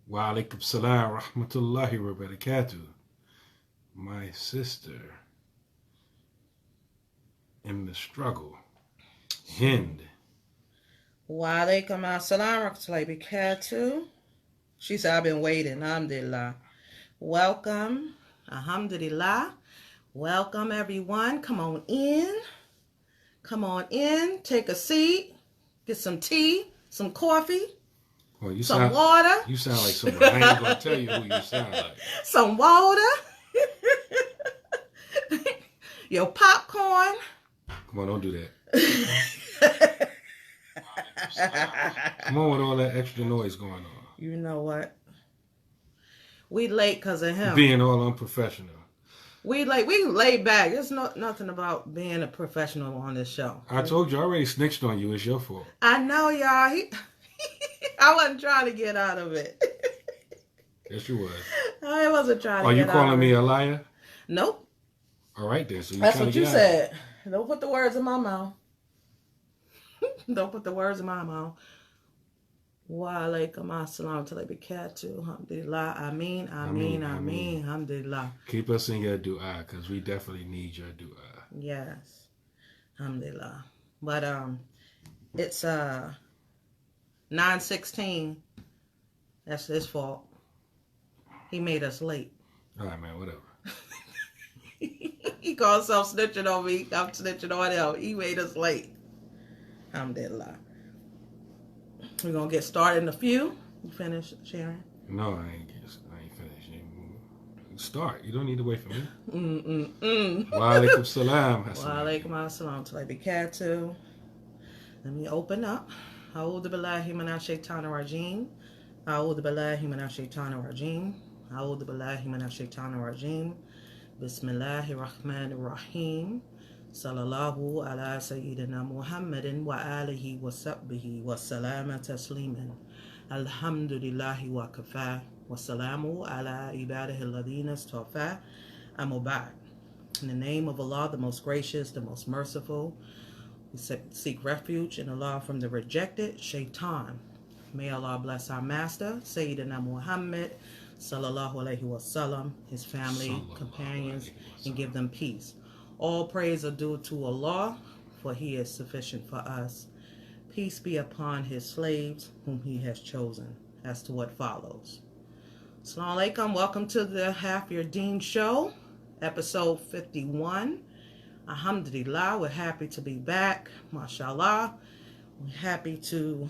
Wa alaikum salam rahmatullahi wa barakatuh. My sister in the struggle, Hind. Wa alaikum assalam rahmatullahi wa barakatuh. She said, I've been waiting. Alhamdulillah. Welcome. Alhamdulillah. Welcome, everyone. Come on in. Come on in. Take a seat. Get some tea, some coffee, Well, some water. You sound like someone. I ain't going to tell you who you sound like. Some water. Your popcorn. Come on, don't do that. Come on with all that extra noise going on. You know what? We late because of him. Being all unprofessional. We laid back. There's nothing about being a professional on this show. I told you, I already snitched on you. It's your fault. I know, y'all. I wasn't trying to get out of it. Yes, you was. I wasn't trying to Are get you out calling of me it. a liar? Nope. All right, then. So that's what you said. Don't put the words in my mouth. Don't put the words in my mouth. Wa alaikum assalam wa barakatuh. Alhamdulillah. Ameen. Alhamdulillah. Keep us in your dua, because we definitely need your dua. Yes. Alhamdulillah. But it's 9:16. That's his fault. He made us late. All right, man, whatever. He called himself snitching on me. I'm snitching on him. He made us late. Alhamdulillah. We're going to get started in a few. You finished, Sharon? No, I ain't finished. You start. You don't need to wait for me. Wa alaikum salam. Wa alaikum assalam wa barakatuh. Let me open up. A'udhu billahi minash shaitanir rajim. A'udhu billahi minash shaitanir rajim. A'udhu billahi minash shaitanir rajim. Bismillahir rahmanir rahim. Sallallahu ala Sayyidina Muhammadin wa alihi wa sahbihi wa salama tasliman. Alhamdulillahi wa kafa wa salamu ala ibadihi alladhina istafa. Amma ba'd. In the name of Allah, the most gracious, the most merciful, we seek refuge in Allah from the rejected shaitan. May Allah bless our master, Sayyidina Muhammad, sallallahu alayhi wa sallam, his family, companions, and give them peace. All praise are due to Allah, for He is sufficient for us. Peace be upon His slaves, whom He has chosen, as to what follows. Assalamu alaikum. Welcome to the Half Your Deen Show, episode 51. Alhamdulillah, we're happy to be back. MashaAllah. We're happy to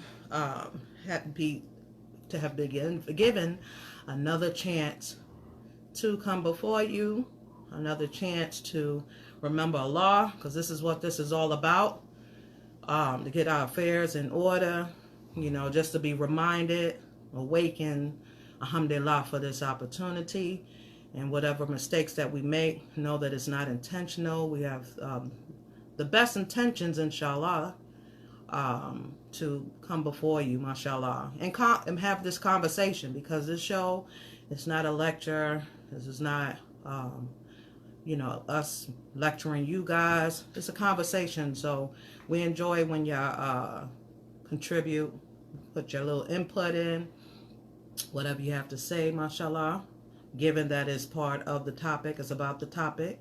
have been given another chance to come before you, another chance to remember Allah, because this is what this is all about, to get our affairs in order, just to be reminded, awakened, alhamdulillah, for this opportunity. And whatever mistakes that we make, know that it's not intentional. We have the best intentions, inshallah, to come before you, mashallah, and have this conversation, because this show is not a lecture. This is not us lecturing you guys. It's a conversation, so we enjoy when y'all contribute, put your little input in, whatever you have to say, mashallah, given that is part of the topic, it's about the topic,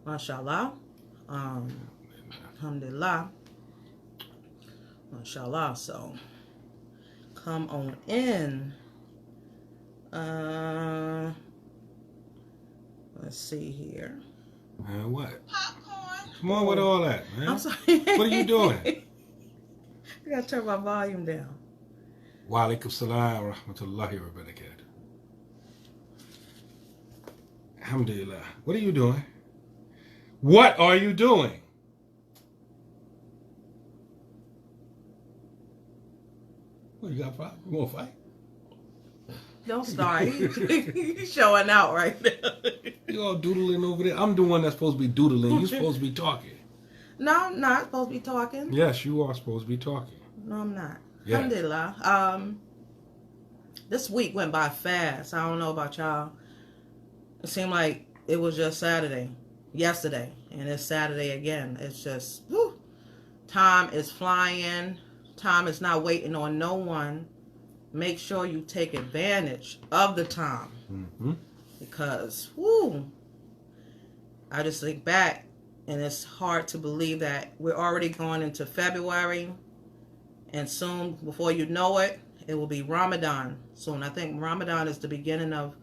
mashallah, alhamdulillah, mashallah. So come on in. Let's see here. Man, what? Popcorn. Come on with all that, man. I'm sorry. What are you doing? I gotta turn my volume down. Wa alaikum salam wa rahmatullahi wa barakatuh. Alhamdulillah. What are you doing? What are you doing? What, you got a problem? You want to fight? Don't start. He's showing out right now. You all doodling over there. I'm the one that's supposed to be doodling. You're supposed to be talking. No, I'm not supposed to be talking. Yes, you are supposed to be talking. No, I'm not. Yes. Alhamdulillah. This week went by fast. I don't know about y'all. It seemed like it was just yesterday, and it's Saturday again. It's just, whew, time is flying. Time is not waiting on no one. make sure you take advantage of the time. Mm-hmm. Because, whoo, I just think back, and it's hard to believe that we're already going into February, and soon, before you know it, it will be Ramadan soon. I think Ramadan is the beginning of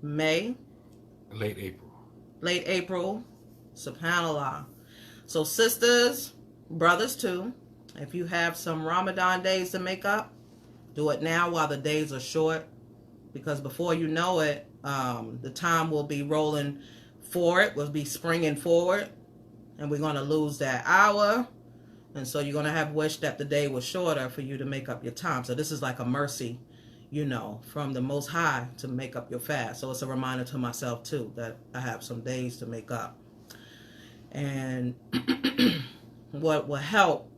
May. Late April. Late April. SubhanAllah. So sisters, brothers too, if you have some Ramadan days to make up, do it now while the days are short. Because before you know it, the time will be rolling forward, will be springing forward. And we're going to lose that hour. And so you're going to have wished that the day was shorter for you to make up your time. So this is like a mercy, from the Most High to make up your fast. So it's a reminder to myself too that I have some days to make up. And what will help,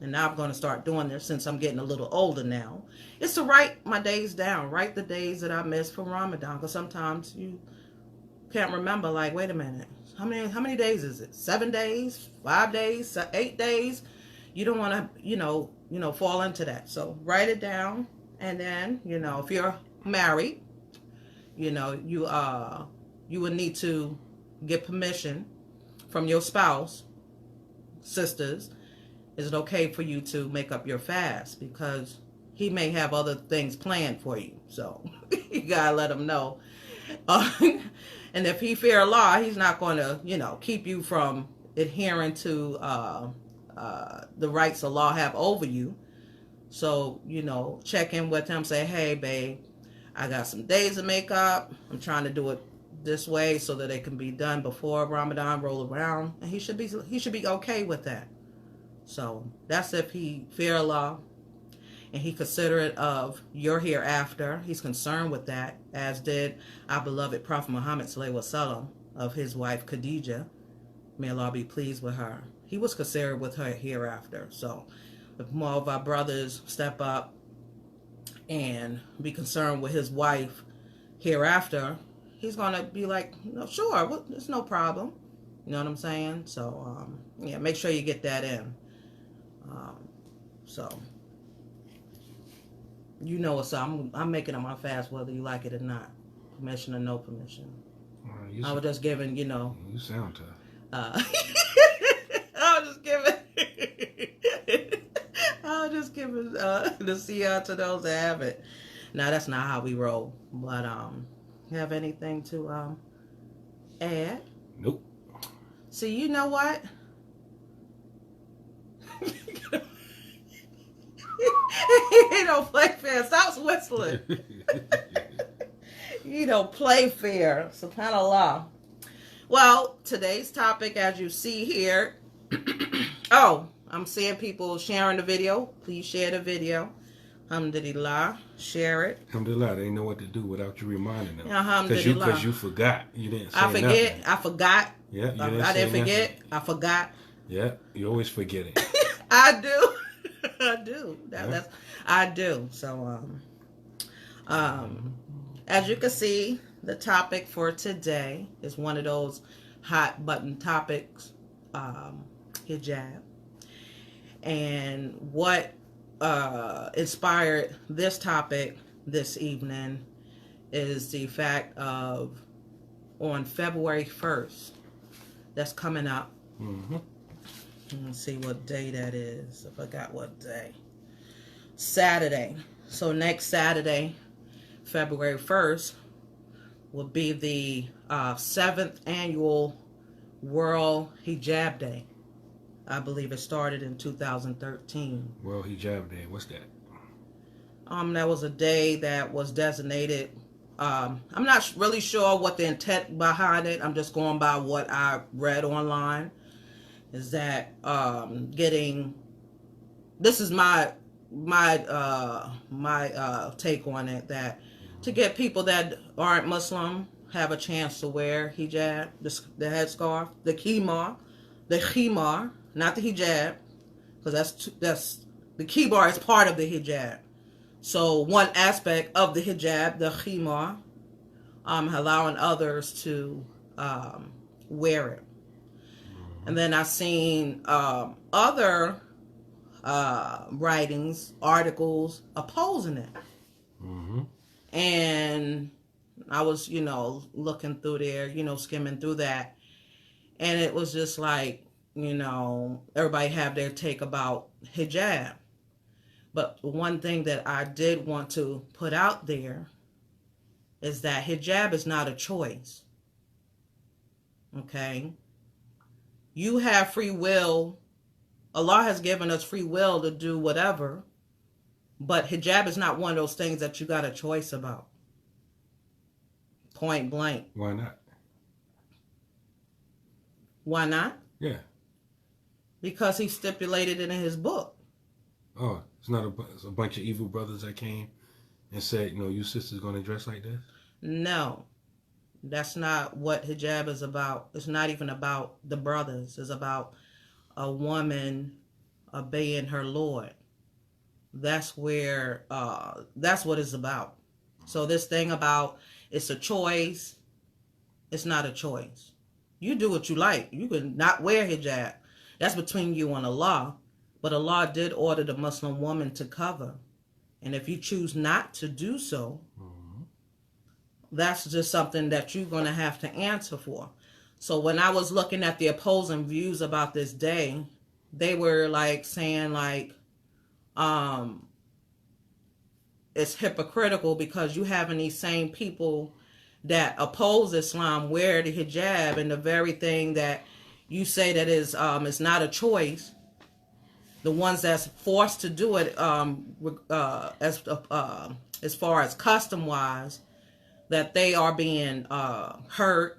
and now I'm going to start doing this since I'm getting a little older now, is to write my days down. Write the days that I missed from Ramadan. Because sometimes you can't remember, like, wait a minute. How many days is it? 7 days? 5 days? 8 days? You don't want to, fall into that. So write it down. And then, if you're married, you would need to get permission from your spouse, sisters. Is it okay for you to make up your fast? Because he may have other things planned for you. So you got to let him know. And if he fear Allah, he's not going to, keep you from adhering to the rights Allah have over you. So, check in with him, say, hey, babe, I got some days to make up. I'm trying to do it this way so that it can be done before Ramadan roll around. And he should be okay with that. So that's if he fear Allah and he considerate of your hereafter. He's concerned with that, as did our beloved Prophet Muhammad sallallahu alaihi wasallam of his wife Khadijah. May Allah be pleased with her. He was considered with her hereafter. So if more of our brothers step up and be concerned with his wife hereafter, he's going to be like, sure, there's no problem. You know what I'm saying? So, make sure you get that in. So, what's up. I'm making it my fast whether you like it or not. Permission or no permission. I was just giving, You sound tough. I was just giving the CR to those that have it. Now, that's not how we roll. But, you have anything to add? Nope. See, you know what? He don't play fair. Stop whistling. You don't play fair. SubhanAllah. Well, today's topic, as you see here. Oh, I'm seeing people sharing the video. Please share the video. Alhamdulillah. Share it. Alhamdulillah. They know what to do without you reminding them. Alhamdulillah. Because you forgot. You didn't say nothing. I forgot. Yeah, I didn't forget. Nothing. I forgot. Yeah, you always forget it. I do. I do. I do. So, as you can see, the topic for today is one of those hot button topics, hijab. And what inspired this topic this evening is the fact of on February 1st, that's coming up. Mm-hmm. Let's see what day that is. I forgot what day. Saturday. So next Saturday, February 1st, will be the 7th annual World Hijab Day. I believe it started in 2013. World Hijab Day. What's that? That was a day that was designated. I'm not really sure what the intent behind it. I'm just going by what I read online. Is that this is my take on it, that to get people that aren't Muslim have a chance to wear hijab, the headscarf, the khimar, not the hijab, because that's the khimar is part of the hijab. So one aspect of the hijab, the khimar, allowing others to wear it. And then I've seen other writings, articles opposing it. And I was, looking through there, skimming through that. And it was just like, everybody have their take about hijab. But one thing that I did want to put out there is that hijab is not a choice. Okay? You have free will. Allah has given us free will to do whatever. But hijab is not one of those things that you got a choice about. Point blank. Why not? Why not? Yeah. Because he stipulated it in his book. Oh, it's not a bunch of evil brothers that came and said, you sisters going to dress like this? No. That's not what hijab is about. It's not even about the brothers. It's about a woman obeying her Lord. That's where, that's what it's about. So this thing about it's a choice, it's not a choice. You do what you like. You can not wear hijab. That's between you and Allah. But Allah did order the Muslim woman to cover. And if you choose not to do so, that's just something that you're going to have to answer for. So when I was looking at the opposing views about this day, they were like saying like, it's hypocritical because you having these same people that oppose Islam wear the hijab, and the very thing that you say that is not a choice, the ones that's forced to do it as far as custom wise, that they are being hurt,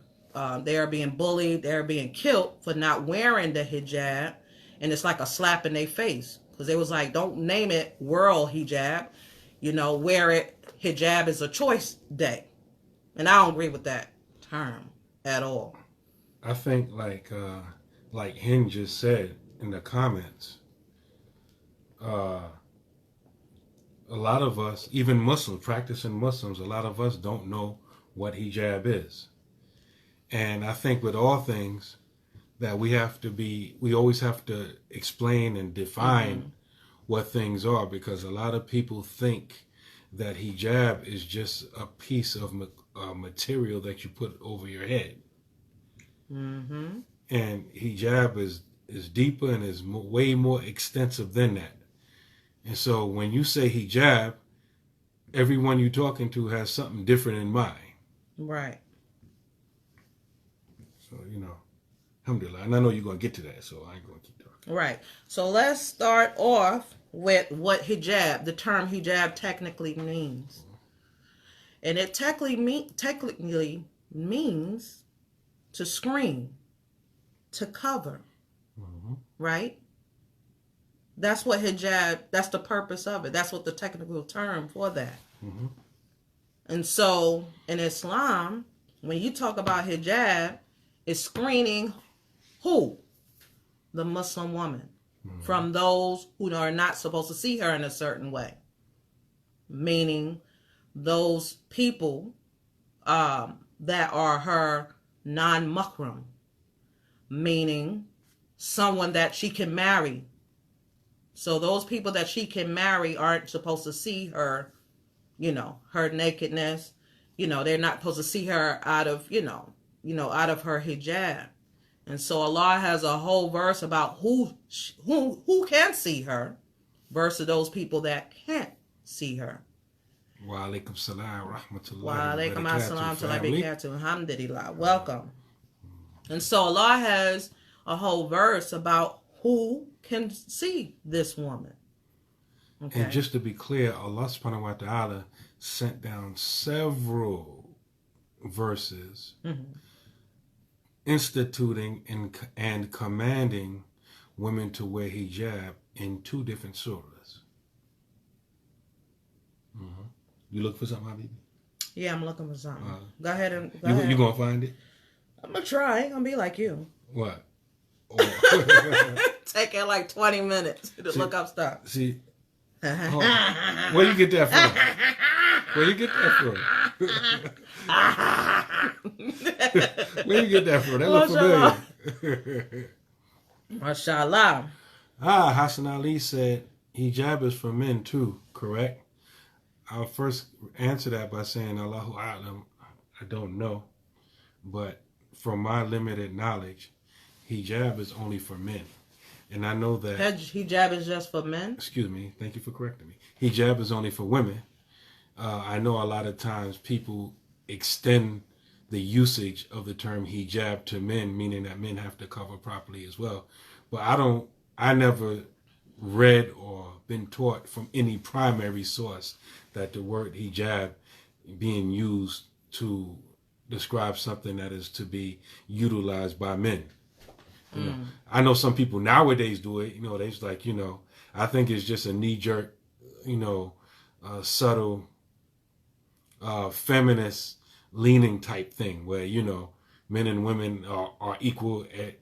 they are being bullied, they're being killed for not wearing the hijab, and it's like a slap in their face because they was like, don't name it world hijab, wear it. Hijab is a choice day. And I don't agree with that term at all. I think like Hen just said in the comments, a lot of us, even Muslims, practicing Muslims, a lot of us don't know what hijab is. And I think with all things that we always have to explain and define what things are, because a lot of people think that hijab is just a piece of material that you put over your head. And hijab is deeper and is way more extensive than that. And so when you say hijab, everyone you're talking to has something different in mind. Right. So, alhamdulillah. And I know you're going to get to that, so I ain't going to keep talking. Right. So let's start off with what hijab, the term hijab technically means. And it technically means to screen, to cover, right? That's what hijab, that's the purpose of it. That's what the technical term for that. And so in Islam, when you talk about hijab, it's screening who? The Muslim woman from those who are not supposed to see her in a certain way. Meaning those people that are her non-mahram. Meaning someone that she can marry. So those people that she can marry aren't supposed to see her, her nakedness. They're not supposed to see her out of, out of her hijab. And so Allah has a whole verse about who can see her versus those people that can't see her. Wa alaikum salam wa rahmatullahi Wa alaikum assalam wa barakatuh. Alhamdulillah. Welcome. And so Allah has a whole verse about who can see this woman. Okay. And just to be clear, Allah subhanahu wa ta'ala sent down several verses instituting and commanding women to wear hijab in 2 different surahs. You look for something, Habibi? Yeah, I'm looking for something. Go ahead. You gonna find it? I'm gonna try. I'm gonna be like you. What? Take it like 20 minutes to look up stuff. See, where you get that from? Where you get that from? Where you get that from? That look familiar. Mashallah. Hassan Ali said hijab is for men too, correct? I'll first answer that by saying Allahu A'lam. I don't know, but from my limited knowledge, hijab is only for men, and I know that Hijab is just for men. Excuse me. Thank you for correcting me. Hijab is only for women. I know a lot of times people extend the usage of the term hijab to men, meaning that men have to cover properly as well. But I never read or been taught from any primary source that the word hijab being used to describe something that is to be utilized by men. You know, I know some people nowadays do it. They just like, I think it's just a knee-jerk, subtle, feminist leaning type thing where, men and women are equal at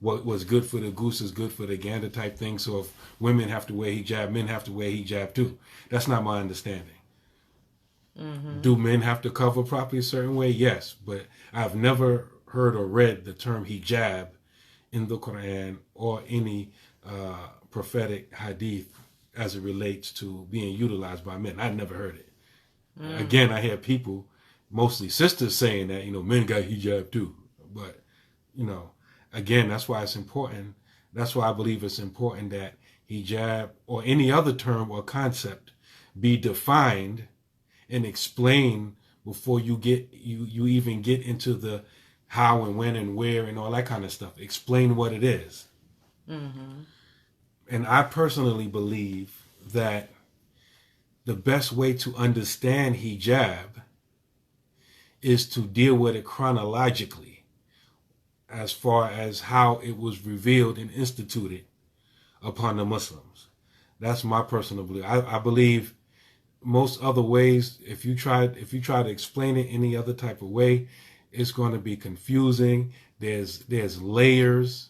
what's good for the goose is good for the gander type thing. So if women have to wear hijab, men have to wear hijab too. That's not my understanding. Mm-hmm. Do men have to cover properly a certain way? Yes, but I've never heard or read the term hijab in the Qur'an or any prophetic hadith as it relates to being utilized by men. I've never heard it. Again, I hear people, mostly sisters, saying that, men got hijab too. But, again, that's why it's important. That's why I believe it's important that hijab or any other term or concept be defined and explained before you even get into the how and when and where and all that kind of stuff. Explain what it is. Mm-hmm. And I personally believe that the best way to understand hijab is to deal with it chronologically as far as how it was revealed and instituted upon the Muslims. That's my personal belief. I believe most other ways, if you try to explain it any other type of way, it's going to be confusing. There's layers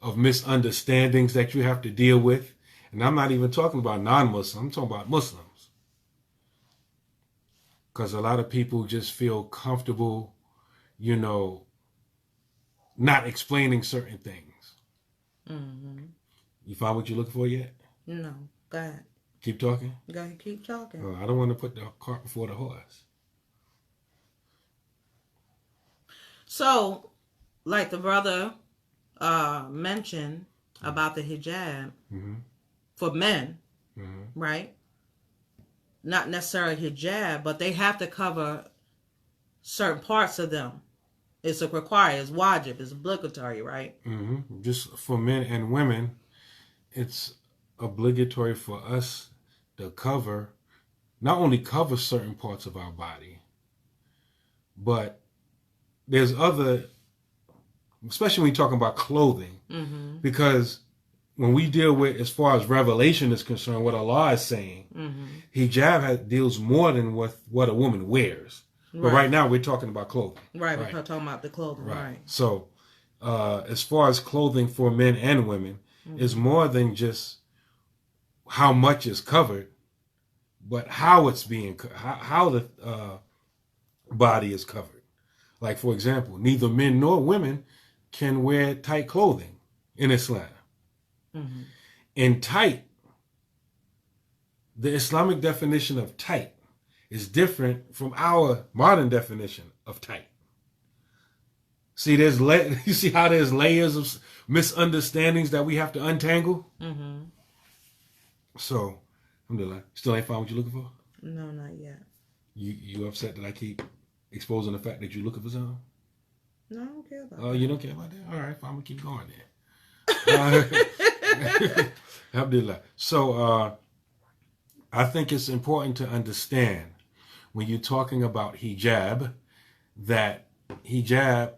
of misunderstandings that you have to deal with. And I'm not even talking about non-Muslims. I'm talking about Muslims. Because a lot of people just feel comfortable, not explaining certain things. Mm-hmm. You find what you're looking for yet? No. Go ahead. Keep talking? Go ahead, keep talking. Oh, I don't want to put the cart before the horse. So, like the brother mentioned about the hijab for men, right? Not necessarily hijab, but they have to cover certain parts of them. It's required, it's wajib, it's obligatory, right? Mm-hmm. Just for men and women, it's obligatory for us to not only cover certain parts of our body, but there's other, especially when you're talking about clothing, because when we deal with, as far as revelation is concerned, what Allah is saying, hijab deals more than what a woman wears. Right. But right now we're talking about clothing. Right, we're talking about the clothing, right. So as far as clothing for men and women, is more than just how much is covered, but how it's being, how the body is covered. Like, for example, neither men nor women can wear tight clothing in Islam. Mm-hmm. In tight, the Islamic definition of tight is different from our modern definition of tight. See, you see how there's layers of misunderstandings that we have to untangle? Mm-hmm. So, alhamdulillah, still ain't found what you're looking for? No, not yet. You upset that I keep exposing the fact that you're looking for something? No, I don't care about that. Oh, you don't care about that? All right, fine, we'll keep going then. Alhamdulillah. So, I think it's important to understand when you're talking about hijab, that hijab,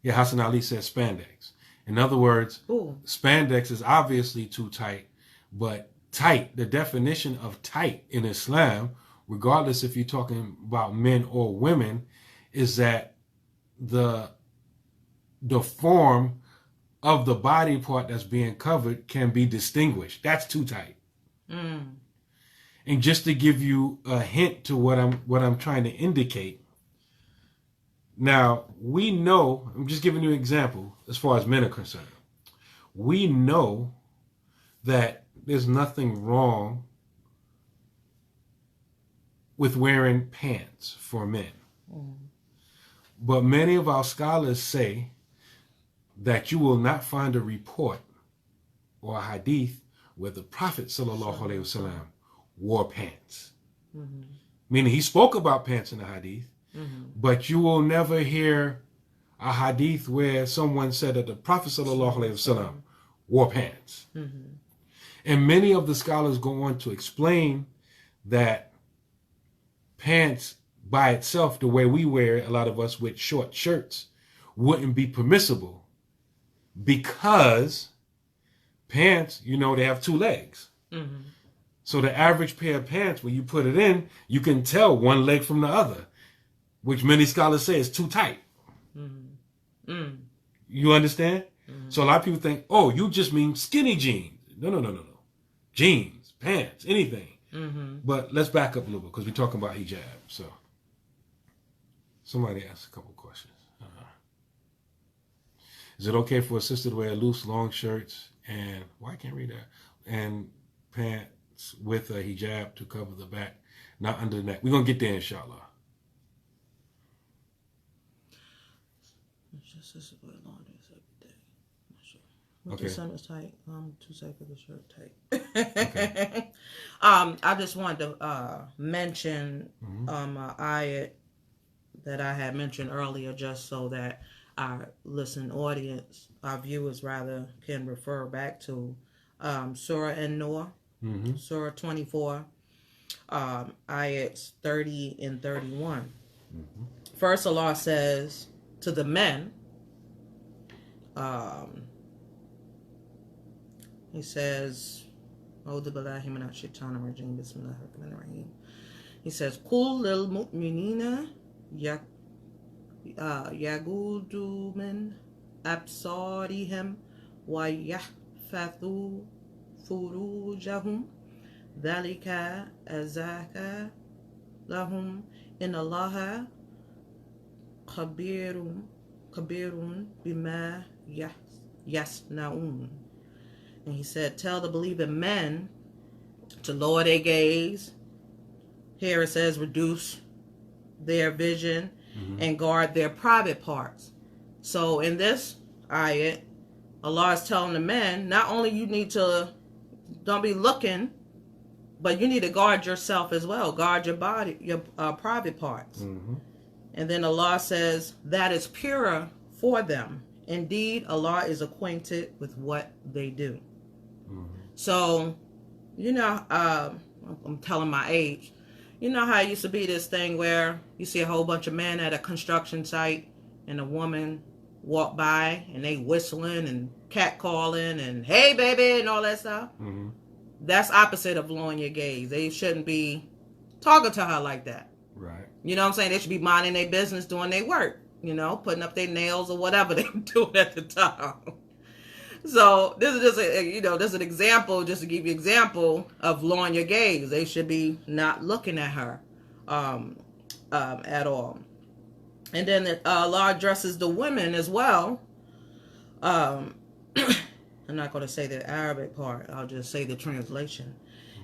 Hassan Ali says spandex. In other words, spandex is obviously too tight, but tight, the definition of tight in Islam, regardless if you're talking about men or women, is that the form of the body part that's being covered can be distinguished. That's too tight. Mm. And just to give you a hint to what I'm trying to indicate. Now, we know, I'm just giving you an example as far as men are concerned. We know that there's nothing wrong with wearing pants for men. But many of our scholars say that you will not find a report or a hadith where the Prophet sallallahu alaihi wasallam wore pants. Meaning he spoke about pants in the hadith, but you will never hear a hadith where someone said that the Prophet sallallahu alaihi wasallam wore pants. And many of the scholars go on to explain that pants by itself, the way we wear it, a lot of us with short shirts, wouldn't be permissible because pants, you know, they have two legs. So the average pair of pants, when you put it in, you can tell one leg from the other, which many scholars say is too tight. You understand? So a lot of people think, oh, you just mean skinny jeans. No. Jeans, pants, anything. But let's back up a little bit because we're talking about hijab. So somebody asked a couple questions. Is it okay for a sister to wear loose, long shirts and, I can't read that, and pants with a hijab to cover the back, not under the neck? We're going to get there, inshallah. Sister wear long dress every day. Not sure. But Okay. the son is tight. I'm too tight for the shirt tight. Okay. I just wanted to mention ayat that I had mentioned earlier, just so that our our viewers rather, can refer back to Surah An-Nur, Surah 24, ayats 30 and 31. First, Allah says to the men, he says, he says, Qul lil mu'minina yagudu min absarihim wa yahfathu furujahum dhalika azaka lahum in Allah khabirun bima yasnaun. And he said, tell the believing men to lower their gaze. Here it says reduce their vision and guard their private parts. So in this ayat, Allah is telling the men, not only you need to, don't be looking, but you need to guard yourself as well. Guard your body, your private parts. And then Allah says, that is purer for them. Indeed, Allah is acquainted with what they do. So, you know, I'm telling my age. You know how it used to be this thing where you see a whole bunch of men at a construction site and a woman walk by and they whistling and catcalling and hey baby and all that stuff. That's opposite of lowering your gaze. They shouldn't be talking to her like that. Right. You know what I'm saying? They should be minding their business, doing their work, you know, putting up their nails or whatever they're doing at the time. So this is just this is an example, just to give you an example of lowering your gaze. They should be not looking at her at all. And then Allah addresses the women as well. I'm not going to say the Arabic part. I'll just say the translation.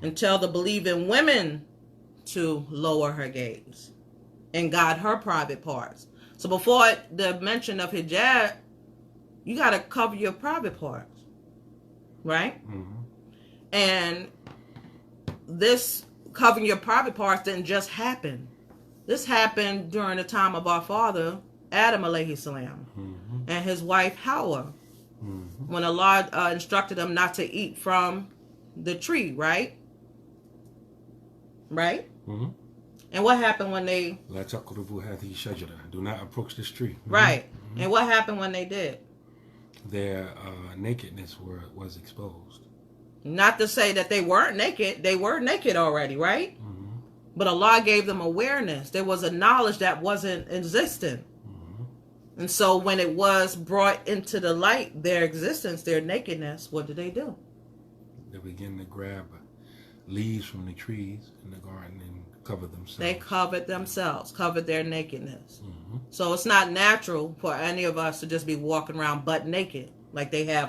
And tell the believing women to lower her gaze and guard her private parts. So before the mention of hijab, you got to cover your private parts, right? And this covering your private parts didn't just happen. This happened during the time of our father, Adam alayhi salam, and his wife, Hawa, when Allah instructed them not to eat from the tree, right? Right? And what happened when they... La taqrubu hadhihi shajara. Do not approach this tree. Right. And what happened when they did? Their nakedness was exposed. Not to say that they weren't naked. They were naked already, right? But Allah gave them awareness. There was a knowledge that wasn't existent. And so when it was brought into the light, their existence, their nakedness, what did they do? They began to grab leaves from the trees in the garden and cover themselves. They covered themselves, covered their nakedness. So it's not natural for any of us to just be walking around butt naked. Like they have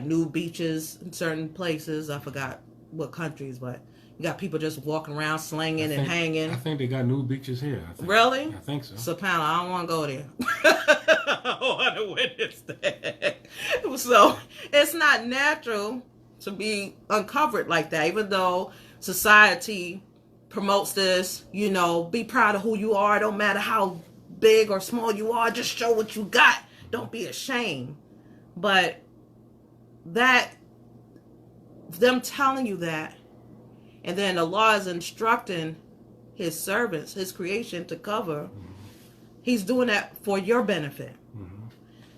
nude beaches in certain places. I forgot what countries, but You got people just walking around slinging and hanging. I think they got new beaches here. Really? I think so. Sapana, I don't want to go there. I don't want to witness that. So it's not natural to be uncovered like that, even though society promotes this, you know, be proud of who you are. Don't matter how big or small you are, just show what you got. Don't be ashamed. But that, them telling you that, and then Allah is instructing his servants, his creation to cover, he's doing that for your benefit. Mm-hmm.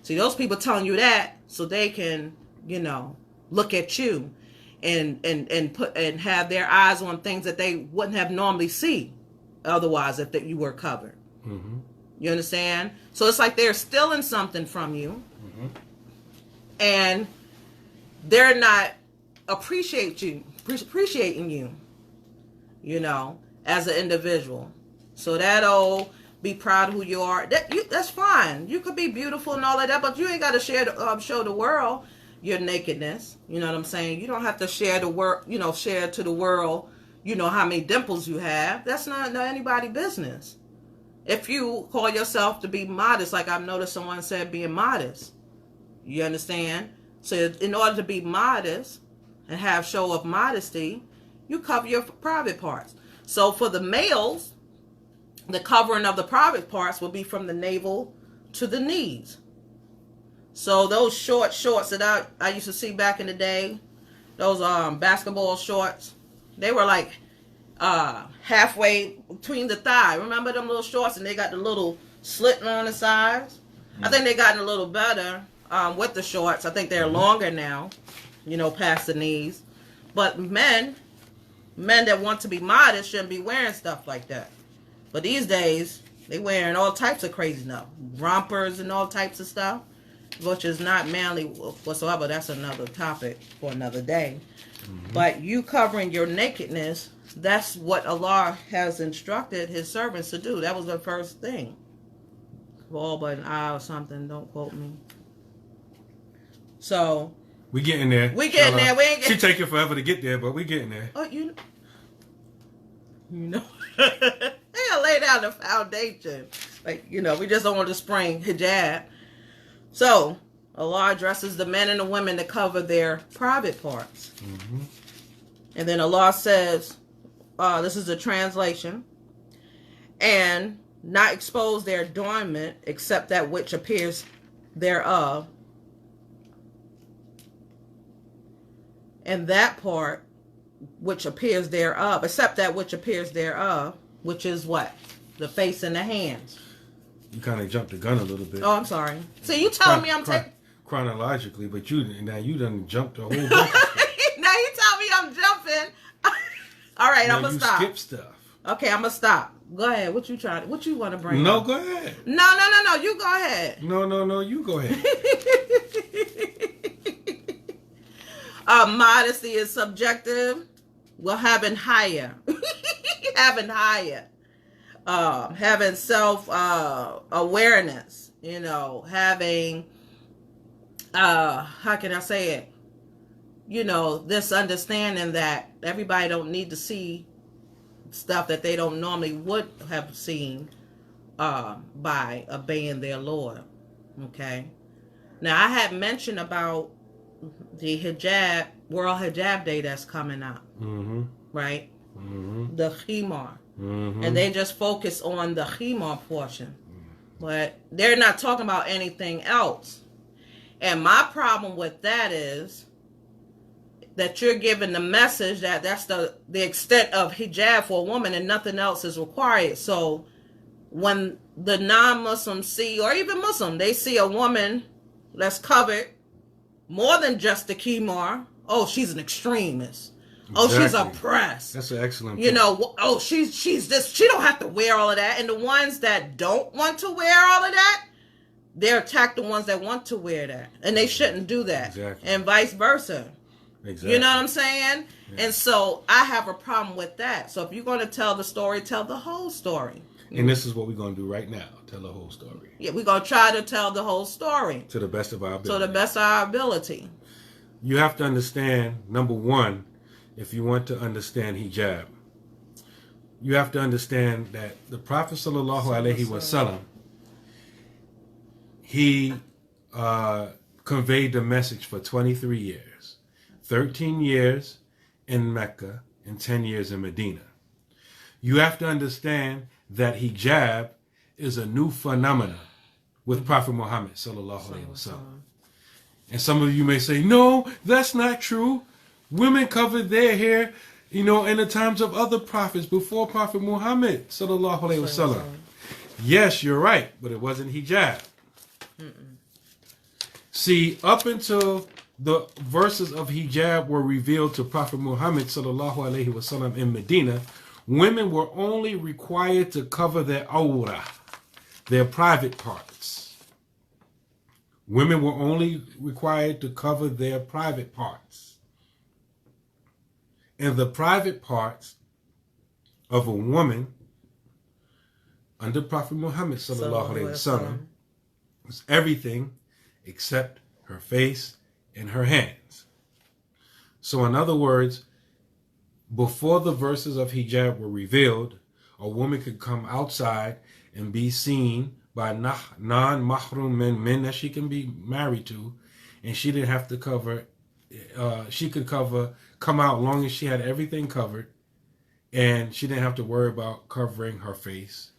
See, those people telling you that so they can, you know, look at you and have their eyes on things that they wouldn't have normally see otherwise if you were covered. Mm-hmm. You understand? So it's like they're stealing something from you, mm-hmm. and they're not appreciating you, you know, as an individual. So that'll be proud of who you are. That's fine. You could be beautiful and all of that, but you ain't got to show the world your nakedness. You know what I'm saying? You don't have to share the world, you know, share to the world, you know, how many dimples you have. That's not anybody's business. If you call yourself to be modest, like I've noticed someone said being modest, you understand? So in order to be modest and have show of modesty, you cover your private parts. So for the males, the covering of the private parts will be from the navel to the knees. So those shorts that I used to see back in the day, those basketball shorts, they were like halfway between the thigh. Remember them little shorts, and they got the little slit on the sides? Mm-hmm. I think they gotten a little better with the shorts. I think they're longer now, you know, past the knees. But men that want to be modest shouldn't be wearing stuff like that. But these days, they wearing all types of crazy stuff. Rompers and all types of stuff, which is not manly whatsoever. That's another topic for another day. Mm-hmm. But you covering your nakedness, that's what Allah has instructed his servants to do. That was the first thing. All but an eye or something. Don't quote me. So we getting there. We getting there. We ain't she taking forever to get there, but we getting there. Oh, you know. They gotta lay down the foundation. Like, you know, we just don't want to spring hijab. So Allah addresses the men and the women to cover their private parts. Mm-hmm. And then Allah says, this is a translation, and not expose their adornment except that which appears thereof. And that part which appears thereof, except that which appears thereof, which is what? The face and the hands. You kind of jumped the gun a little bit. Oh, I'm sorry. See, you telling me I'm taking... Chronologically, but you done jumped a whole bunch. Now you tell me I'm jumping. All right, I'm gonna stop. Skip stuff. Okay, I'm gonna stop. Go ahead. What you want to bring No, up? go ahead. No. You go ahead. No. You go ahead. Modesty is subjective. Well, having higher. Having self awareness. You know, having how can I say it? You know, this understanding that everybody don't need to see stuff that they don't normally would have seen by obeying their Lord. Okay. Now, I had mentioned about the hijab, World Hijab Day that's coming up. Mm-hmm. Right? Mm-hmm. The khimar. Mm-hmm. And they just focus on the khimar portion. But they're not talking about anything else. And my problem with that is that you're giving the message that that's the extent of hijab for a woman and nothing else is required. So when the non-Muslims see, or even Muslim, they see a woman that's covered more than just the khimar, oh, she's an extremist. Exactly. Oh, she's oppressed. That's an excellent point. You know, oh, she's this, she don't have to wear all of that. And the ones that don't want to wear all of that, they attack the ones that want to wear that. And they shouldn't do that. Exactly. And vice versa. Exactly. You know what I'm saying? Yeah. And so I have a problem with that. So if you're going to tell the story, tell the whole story. And this is what we're going to do right now. Tell the whole story. Yeah, we're going to try to tell the whole story. To the best of our ability. To the best of our ability. You have to understand, number one, if you want to understand hijab, you have to understand that the Prophet sallallahu alaihi wasallam, he conveyed the message for 23 years, 13 years in Mecca and 10 years in Medina. You have to understand that hijab is a new phenomenon with Prophet Muhammad sallallahu alaihi wasallam. And some of you may say, no, that's not true. Women covered their hair, in the times of other prophets before Prophet Muhammad sallallahu alaihi wasallam. Yes, you're right, but it wasn't hijab. See, up until the verses of hijab were revealed to Prophet Muhammad sallallahu alaihi wasallam in Medina, women were only required to cover their awrah, their private parts. Women were only required to cover their private parts. And the private parts of a woman under Prophet Muhammad sallallahu alaihi wasallam was everything except her face and her hands. So in other words, before the verses of hijab were revealed, a woman could come outside and be seen by non-mahrum men that she can be married to, and she didn't have to cover, she could come out long as she had everything covered, and she didn't have to worry about covering her face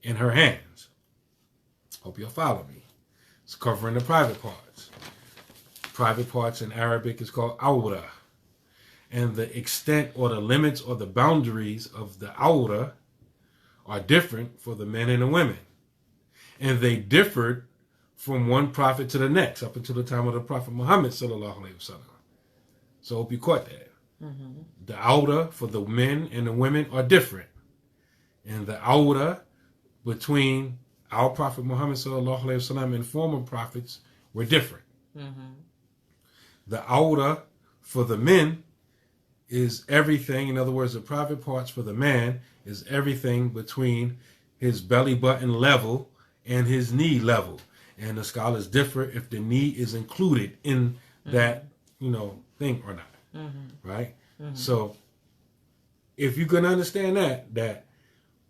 and her hands. Hope you'll follow me. It's covering the private parts. Private parts in Arabic is called awrah. And the extent or the limits or the boundaries of the awrah are different for the men and the women. And they differed from one prophet to the next, up until the time of the Prophet Muhammad sallallahu alaihi wasallam. So I hope you caught that. The awrah for the men and the women are different. And the awrah between our Prophet Muhammad sallallahu alaihi wasallam and former prophets were different. The awrah for the men is everything. In other words, the private parts for the man is everything between his belly button level and his knee level. And the scholars differ if the knee is included in that, thing or not. Right? So if you can understand that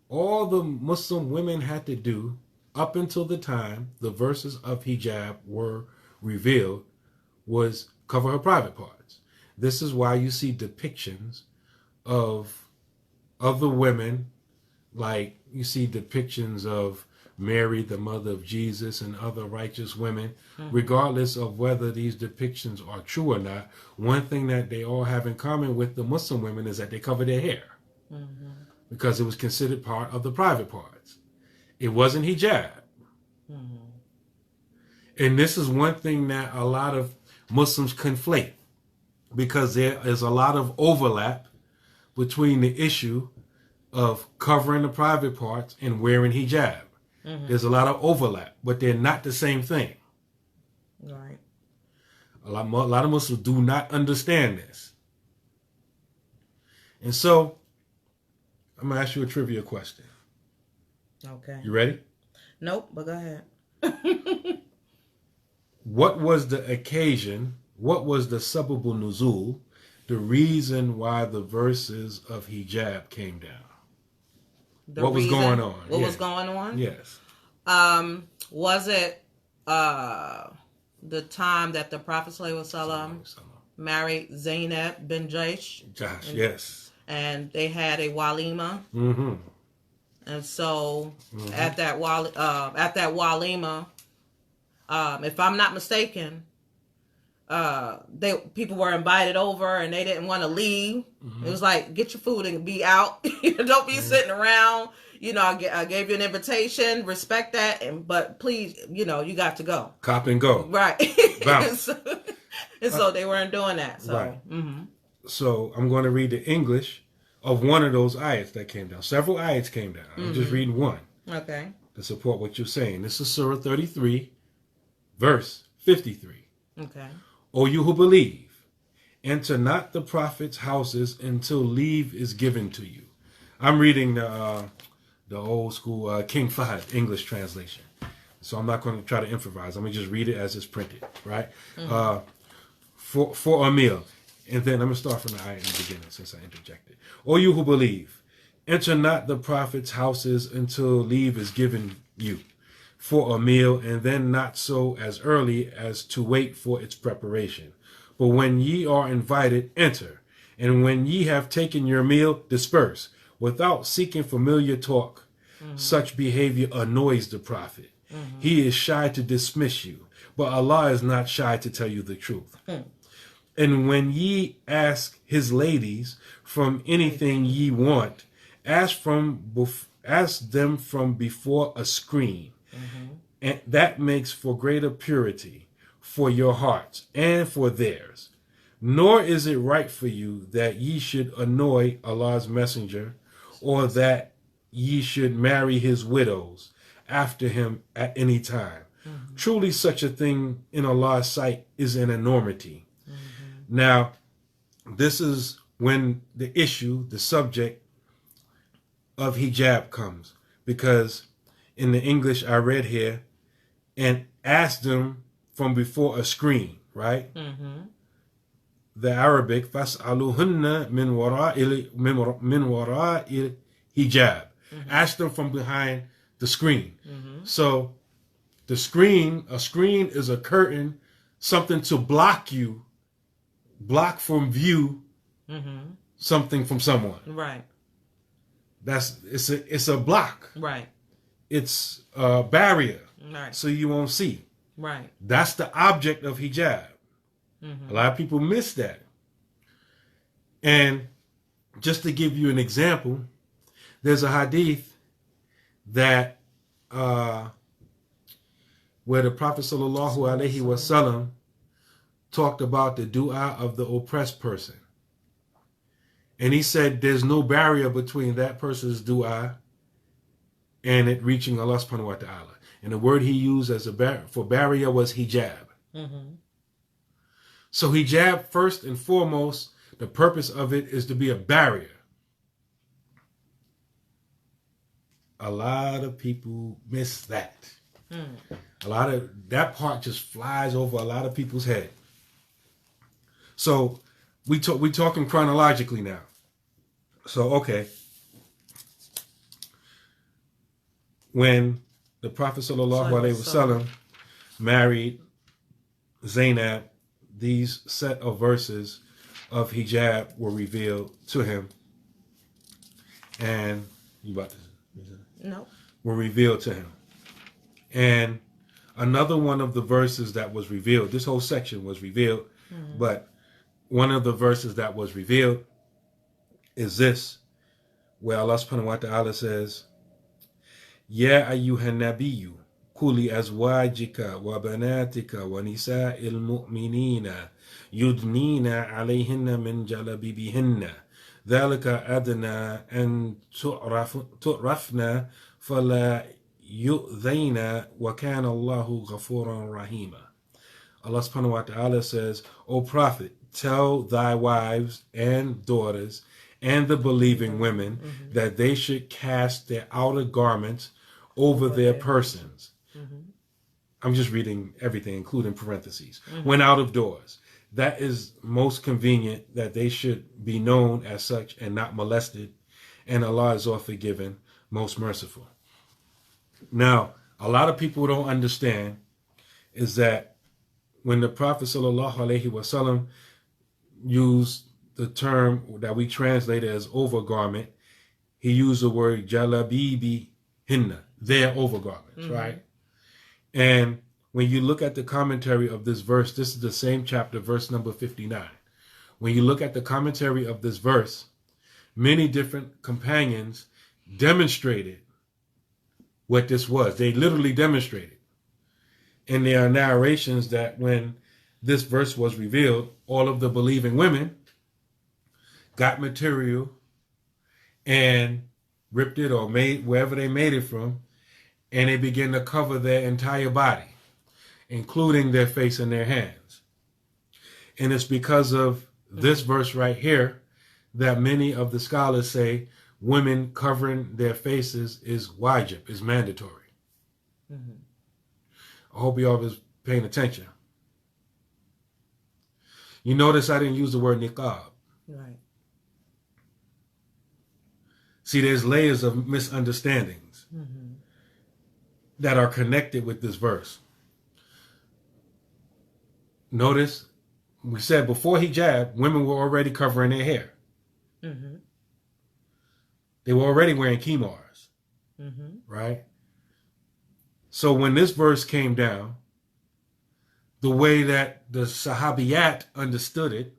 all the Muslim women had to do up until the time the verses of hijab were revealed was cover her private parts. This is why you see depictions of other women, like you see depictions of Mary, the mother of Jesus, and other righteous women, regardless of whether these depictions are true or not. One thing that they all have in common with the Muslim women is that they cover their hair, because it was considered part of the private parts. It wasn't hijab. And this is one thing that a lot of Muslims conflate, because there is a lot of overlap between the issue of covering the private parts and wearing hijab. There's a lot of overlap, but they're not the same thing. Right. A lot of Muslims do not understand this. And so, I'm going to ask you a trivia question. Okay. You ready? Nope, but go ahead. What was the occasion, what was the sababul nuzul, the reason why the verses of hijab came down? What was going on? What was going on? Yes. Was it the time that the Prophet ﷺ married Zainab bin Jaysh? Yes. And they had a walima. And so at that walima, if I'm not mistaken, people were invited over and they didn't want to leave. It was like, get your food and be out. Don't be sitting around. I gave you an invitation. Respect that, but please, you got to go. Cop and go. Right. Bounce. and so they weren't doing that. So. Right. So I'm going to read the English of one of those ayats that came down. Several ayats came down. I'm just reading one. Okay. To support what you're saying. This is Surah 33, verse 53. Okay. O you who believe, enter not the prophets' houses until leave is given to you. I'm reading the old school King Fahd English translation. So I'm not going to try to improvise. I'm going to just read it as it's printed, right? For a meal. And then I'm going to start from the ayat in the beginning since I interjected. O you who believe, enter not the prophet's houses until leave is given you for a meal, and then not so as early as to wait for its preparation. But when ye are invited, enter. And when ye have taken your meal, disperse, without seeking familiar talk. Such behavior annoys the prophet. He is shy to dismiss you, but Allah is not shy to tell you the truth. And when ye ask his ladies from anything ye want, ask them from before a screen. And that makes for greater purity for your hearts and for theirs. Nor is it right for you that ye should annoy Allah's messenger, or that ye should marry his widows after him at any time. Truly such a thing in Allah's sight is an enormity. Now, this is when the issue, the subject of hijab comes. Because in the English I read here, and asked them from before a screen, right? The Arabic, فَاسْأَلُهُنَّ مِنْ وَرَاءِ hijab. Ask them from behind the screen. So the screen, a screen is a curtain, something to block you, block from view something from someone. Right. It's a block. Right. It's a barrier. Right. So you won't see. Right. That's the object of hijab. A lot of people miss that. And just to give you an example, there's a hadith that where the Prophet sallallahu alaihi wasallam talked about the dua of the oppressed person. And he said there's no barrier between that person's dua and it reaching Allah subhanahu wa ta'ala. And the word he used as for barrier was hijab. So hijab, first and foremost, the purpose of it is to be a barrier. A lot of people miss that. A lot of that part just flies over a lot of people's head. So we talking chronologically now. So okay, when the Prophet sallallahu alaihi wasallam married Zainab, these set of verses of hijab were revealed to him, and were revealed to him. And another one of the verses that was revealed, this whole section was revealed, but one of the verses that was revealed is this, where Allah subhanahu wa ta'ala says, Ya ayyuhan nabiyyu kuli azwajika wa banatika wa nisa'il mu'minina yudnina alayhinna min jalabibihinna dhalika adna an tu'rafna fala yu'dhayna wa kana Allahu ghafuran rahima. Allah subhanahu wa ta'ala says, O Prophet, tell thy wives and daughters and the believing women that they should cast their outer garments over their persons. I'm just reading everything, including parentheses. When out of doors. That is most convenient, that they should be known as such and not molested. And Allah is all forgiving, most merciful. Now, a lot of people don't understand is that when the Prophet sallallahu alaihi wasallam used the term that we translate as overgarment, he used the word jalabibi hinna, their overgarments, right? And when you look at the commentary of this verse, this is the same chapter, verse number 59. When you look at the commentary of this verse, many different companions demonstrated what this was. They literally demonstrated. And there are narrations that when this verse was revealed, all of the believing women got material and ripped it or made wherever they made it from, and they began to cover their entire body, including their face and their hands. And it's because of this verse right here that many of the scholars say women covering their faces is wajib, is mandatory. I hope you all was paying attention. You notice I didn't use the word niqab. Right. See, there's layers of misunderstandings that are connected with this verse. Notice, we said before hijab, women were already covering their hair. Mm-hmm. They were already wearing khimars, right? So when this verse came down, the way that the Sahabiyat understood it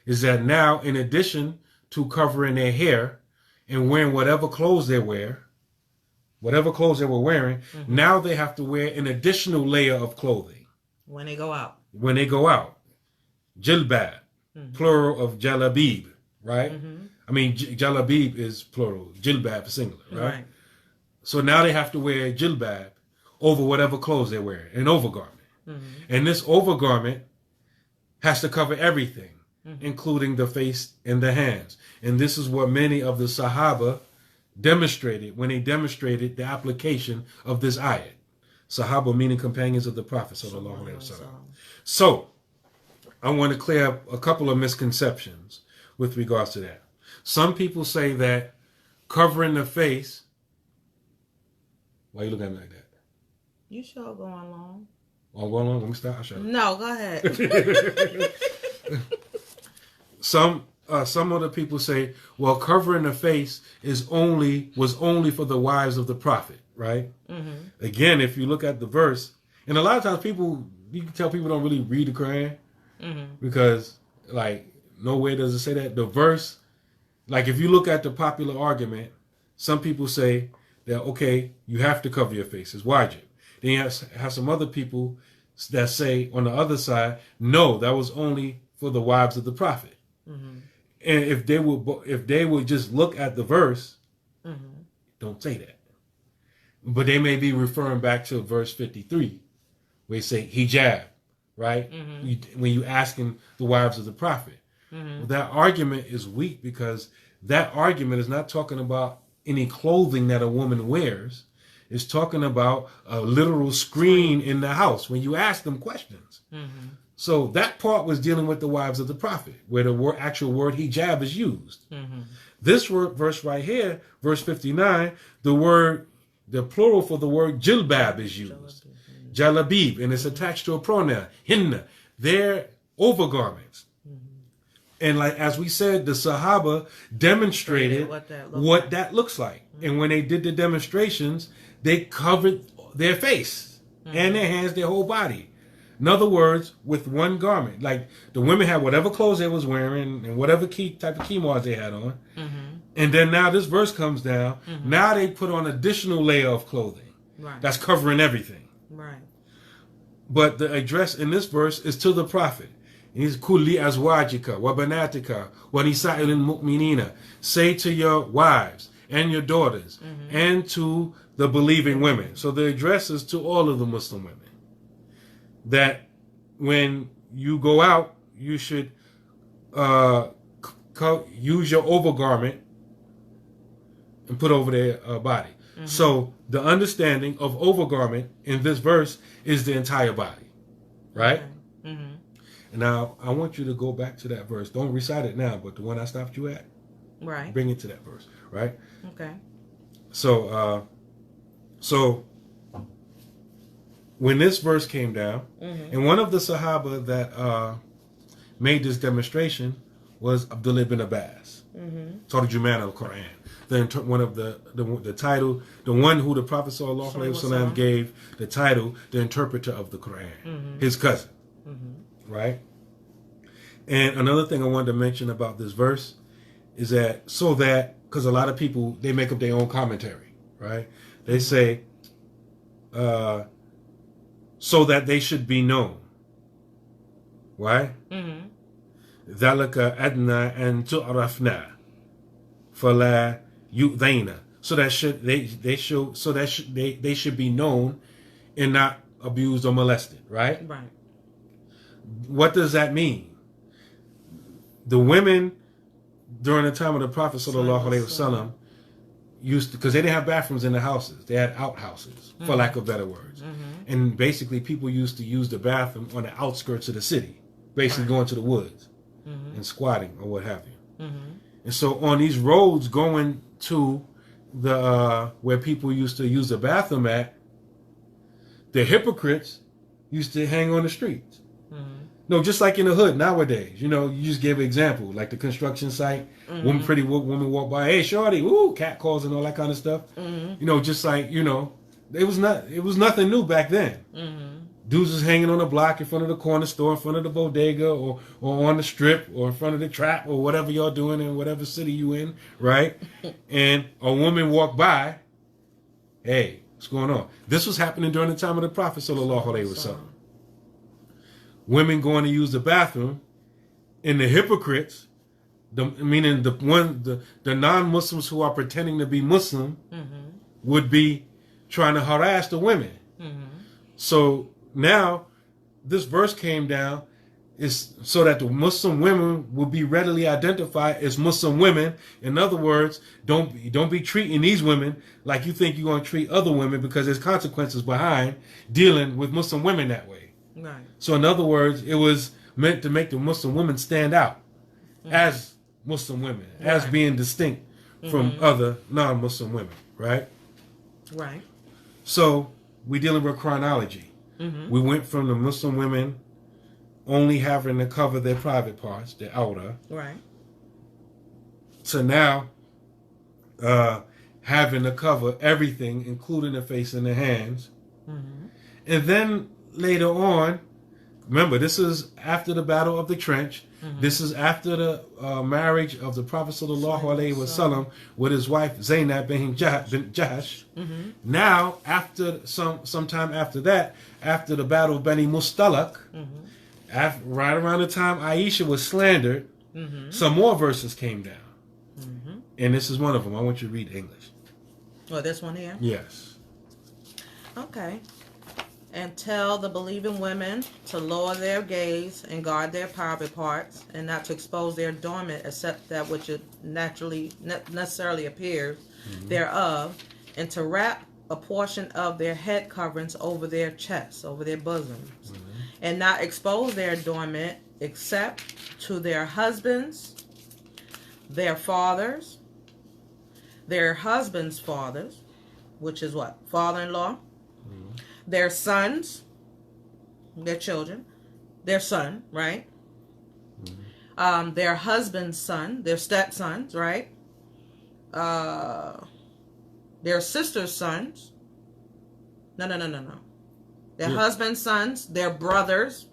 is that now, in addition to covering their hair and wearing whatever clothes they were wearing, now they have to wear an additional layer of clothing. When they go out. Jilbab, plural of jalabib, right? I mean, jalabib is plural, jilbab is singular, right? So now they have to wear jilbab over whatever clothes they're wearing, an overgarment. And this overgarment has to cover everything, including the face and the hands. And this is what many of the Sahaba demonstrated when they demonstrated the application of this ayat. Sahaba meaning companions of the Prophet sallallahu alaihi wasallam. So, I want to clear up a couple of misconceptions with regards to that. Some people say that covering the face. Why are you looking at me like that? You sure going long? Oh, going long? Let me stop. I'll shut up. No, go ahead. Some other people say, well, covering the face was only for the wives of the Prophet, right? Again, if you look at the verse, and a lot of times you can tell people don't really read the Qur'an because, like, nowhere does it say that. The verse, like, if you look at the popular argument, some people say that, okay, you have to cover your face. It's wajib. Then you have some other people that say on the other side, no, that was only for the wives of the Prophet. And if they would just look at the verse, don't say that. But they may be referring back to verse 53, where they say hijab, right? When you asking the wives of the Prophet. Well, that argument is weak because that argument is not talking about any clothing that a woman wears. It's talking about a literal screen in the house when you ask them questions. So that part was dealing with the wives of the Prophet, where the actual word hijab is used. This verse right here, verse 59, the plural for the word jilbab is used. Jalabib, and it's attached to a pronoun, hinna. They're overgarments. And like as we said, the Sahaba demonstrated what that looks like. And when they did the demonstrations, they covered their face and their hands, their whole body. In other words, with one garment. Like the women had whatever clothes they was wearing and whatever type of khimars they had on. And then now this verse comes down. Now they put on additional layer of clothing that's covering everything. But the address in this verse is to the Prophet. He's kulli azwajika wa banatika wa nisa'il mu'minina. Say to your wives and your daughters and to the believing women. So the address is to all of the Muslim women. That when you go out, you should use your overgarment and put over their body. So the understanding of overgarment in this verse is the entire body. Right? Now, I want you to go back to that verse. Don't recite it now, but the one I stopped you at. Right. Bring it to that verse. Right? Okay. So when this verse came down, and one of the Sahaba that made this demonstration was Abdullah ibn Abbas. Tarjuman al-Qur'an. One of the title, the one who the Prophet sallallahu alaihi wasallam gave the title, the interpreter of the Qur'an, his cousin. Right? And another thing I wanted to mention about this verse is that, because a lot of people, they make up their own commentary, right? They say, so that they should be known. Right? ذَلَكَ أَدْنَى أَن تُعْرَفْنَا فَلَا يُؤْذَيْنَا. So that they should be known and not abused or molested, right? Right. What does that mean? The women during the time of the Prophet sallallahu alaihi wasallam used to, because they didn't have bathrooms in the houses, they had outhouses, for lack of better words. And basically, people used to use the bathroom on the outskirts of the city. basically Right. going to the woods Mm-hmm. and squatting or what have you. Mm-hmm. And so on these roads going to the where people used to use the bathroom at, the hypocrites used to hang on the streets. Mm-hmm. No, just like in the hood nowadays. You just gave an example, like the construction site. Mm-hmm. Pretty woman walk by, hey shorty, woo, cat calls and all that kind of stuff. Mm-hmm. Just like it was nothing new back then. Mm-hmm. Dudes was hanging on the block in front of the corner store, in front of the bodega, or on the strip, or in front of the trap, or whatever y'all doing in whatever city you in, right? And a woman walked by, hey, what's going on? This was happening during the time of the Prophet sallallahu alaihi wasallam. Women going to use the bathroom, and the hypocrites, meaning the non-Muslims who are pretending to be Muslim, would be trying to harass the women. So now, this verse came down is so that the Muslim women will be readily identified as Muslim women. In other words, don't be treating these women like you think you're going to treat other women, because there's consequences behind dealing with Muslim women that way. Right. So in other words, it was meant to make the Muslim women stand out as Muslim women, as being distinct from other non-Muslim women, right? Right. So we're dealing with chronology. We went from the Muslim women only having to cover their private parts, their outer, Right. to now having to cover everything, including the face and the hands. And then later on, remember, this is after the Battle of the Trench. This is after the marriage of the Prophet sallallahu alaihi wasallam with his wife Zainab bin Jahash. Now, after sometime after that, after the Battle of Bani Mustalak, right around the time Aisha was slandered, some more verses came down. And this is one of them. I want you to read English. Oh, this one here? Yes. Okay. And tell the believing women to lower their gaze and guard their private parts, and not to expose their adornment except that which it necessarily appears thereof, and to wrap a portion of their head coverings over their chests, over their bosoms, and not expose their adornment except to their husbands, their fathers, their husbands' fathers, which is what? Father-in-law. Their sons, their children, their son, right? Their husband's son, their stepsons, right? Their sister's sons. No. Their husband's sons, their brother's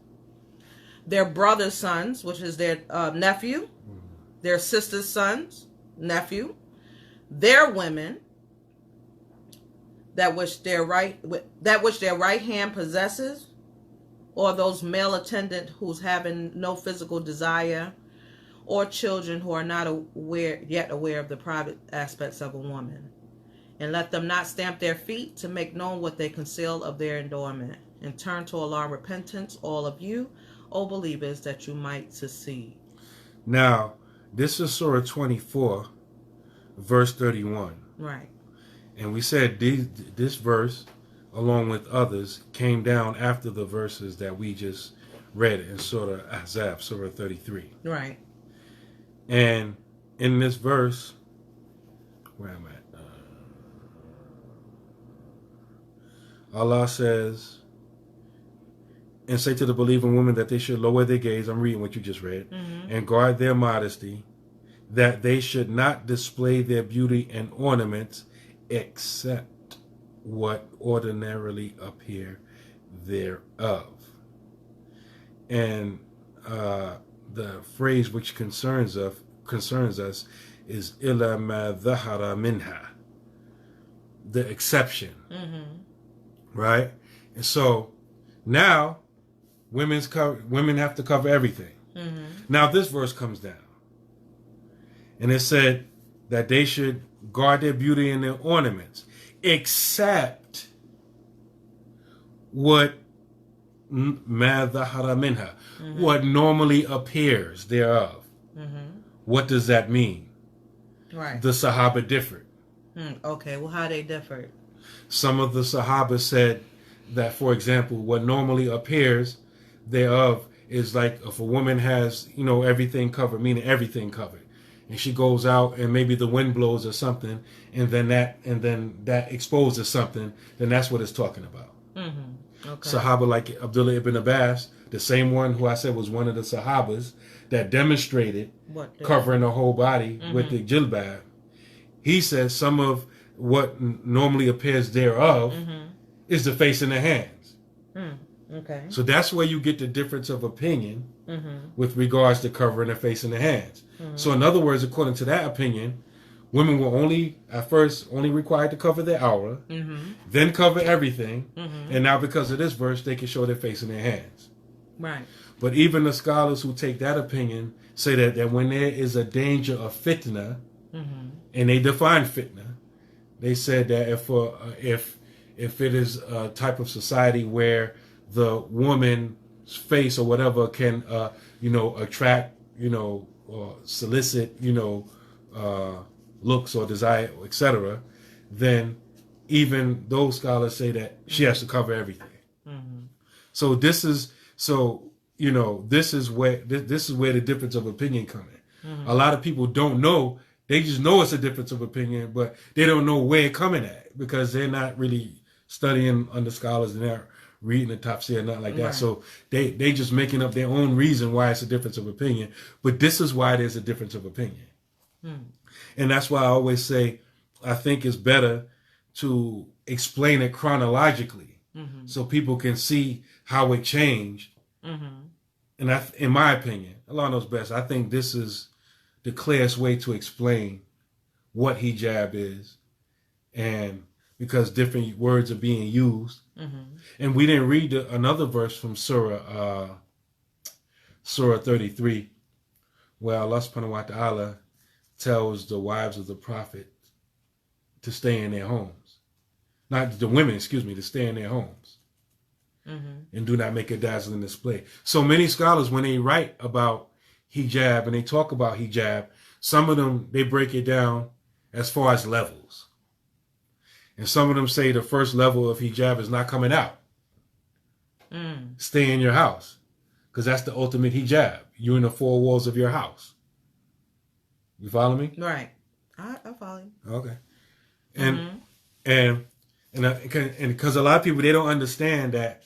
sons, which is their nephew, their sister's sons, nephew, their women, that which their right hand possesses, or those male attendant who's having no physical desire, or children who are not yet aware of the private aspects of a woman. And let them not stamp their feet to make known what they conceal of their adornment. And turn to Allah in repentance, all of you, O believers, that you might succeed. Now, this is Surah 24, verse 31. Right. And we said this verse, along with others, came down after the verses that we just read in Surah Ahzab, Surah 33. Right. And in this verse, where am I at? Allah says, and say to the believing women that they should lower their gaze, I'm reading what you just read, and guard their modesty, that they should not display their beauty and ornaments except what ordinarily appear thereof. And the phrase which concerns us is illa ma dhahara minha, the exception. Right? And so now women have to cover everything. Now this verse comes down, and it said that they should guard their beauty and their ornaments, except what ma dhahara minha, what normally appears thereof. What does that mean? Right. The Sahaba differed. Okay, well, how they differed? Some of the Sahaba said that, for example, what normally appears thereof is like if a woman has, you know, everything covered, meaning everything covered, and she goes out and maybe the wind blows or something, and then that exposes something, then that's what it's talking about. Mm-hmm. Okay. Sahaba like Abdullah ibn Abbas, the same one who I said was one of the Sahabas that demonstrated covering the whole body with the jilbab. He says some of what normally appears thereof is the face and the hands. Okay. So that's where you get the difference of opinion with regards to covering the face and the hands. So in other words, according to that opinion, women were at first only required to cover their aura, then cover everything, and now because of this verse, they can show their face and their hands. Right. But even the scholars who take that opinion say that when there is a danger of fitna, and they define fitna, they said that if it is a type of society where the woman's face or whatever can attract, or solicit, looks or desire, etc., then even those scholars say that she has to cover everything. So this is where the difference of opinion comes in. A lot of people don't know. They just know it's a difference of opinion, but they don't know where it's coming at because they're not really studying under scholars and they're reading the tafsir or nothing like that. Right. So they just making up their own reason why it's a difference of opinion. But this is why there's a difference of opinion. And that's why I always say I think it's better to explain it chronologically so people can see how it changed. And in my opinion, Allah knows best, I think this is the clearest way to explain what hijab is, and because different words are being used. And we didn't read another verse from Surah 33, where Allah subhanahu wa ta'ala tells the wives of the Prophet to stay in their homes. Not the women, to stay in their homes. And do not make a dazzling display. So many scholars, when they write about hijab and they talk about hijab, some of them, they break it down as far as levels. And some of them say the first level of hijab is not coming out. Stay in your house. Because that's the ultimate hijab. You're in the four walls of your house. You follow me? Right. I follow you. Okay. And because a lot of people, they don't understand that,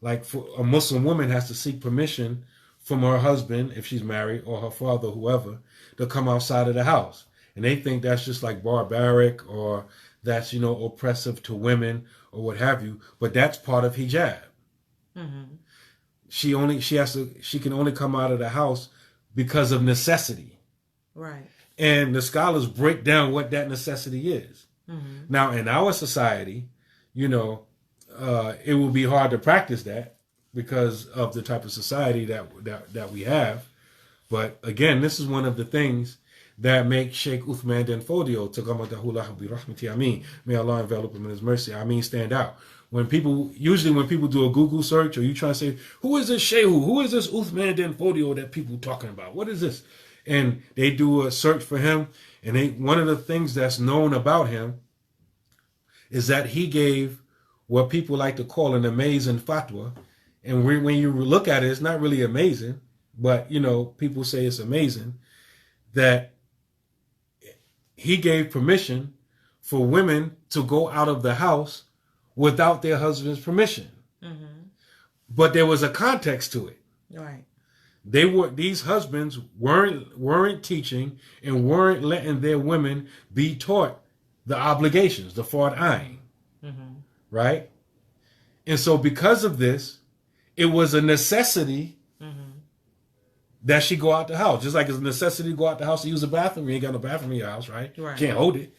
like for a Muslim woman has to seek permission from her husband, if she's married, or her father, whoever, to come outside of the house. And they think that's just like barbaric or that's, oppressive to women or what have you. But that's part of hijab. She can only come out of the house because of necessity. Right. And the scholars break down what that necessity is. Now, in our society, it will be hard to practice that because of the type of society that we have. But again, this is one of the things that make Sheikh Uthman bin Fodio, may Allah envelop him in his mercy, stand out. When people do a Google search, or you try to say, who is this Shehu? Who is this Uthman bin Fodio that people talking about? What is this? And they do a search for him, and one of the things that's known about him is that he gave what people like to call an amazing fatwa. And when you look at it, it's not really amazing, but people say it's amazing that he gave permission for women to go out of the house without their husband's permission. But there was a context to it. Right. These husbands weren't teaching and weren't letting their women be taught the obligations, the fard ayn, right? And so because of this, it was a necessity that she go out the house. Just like it's a necessity to go out the house to use a bathroom. You ain't got no bathroom in your house, right? Can't hold it.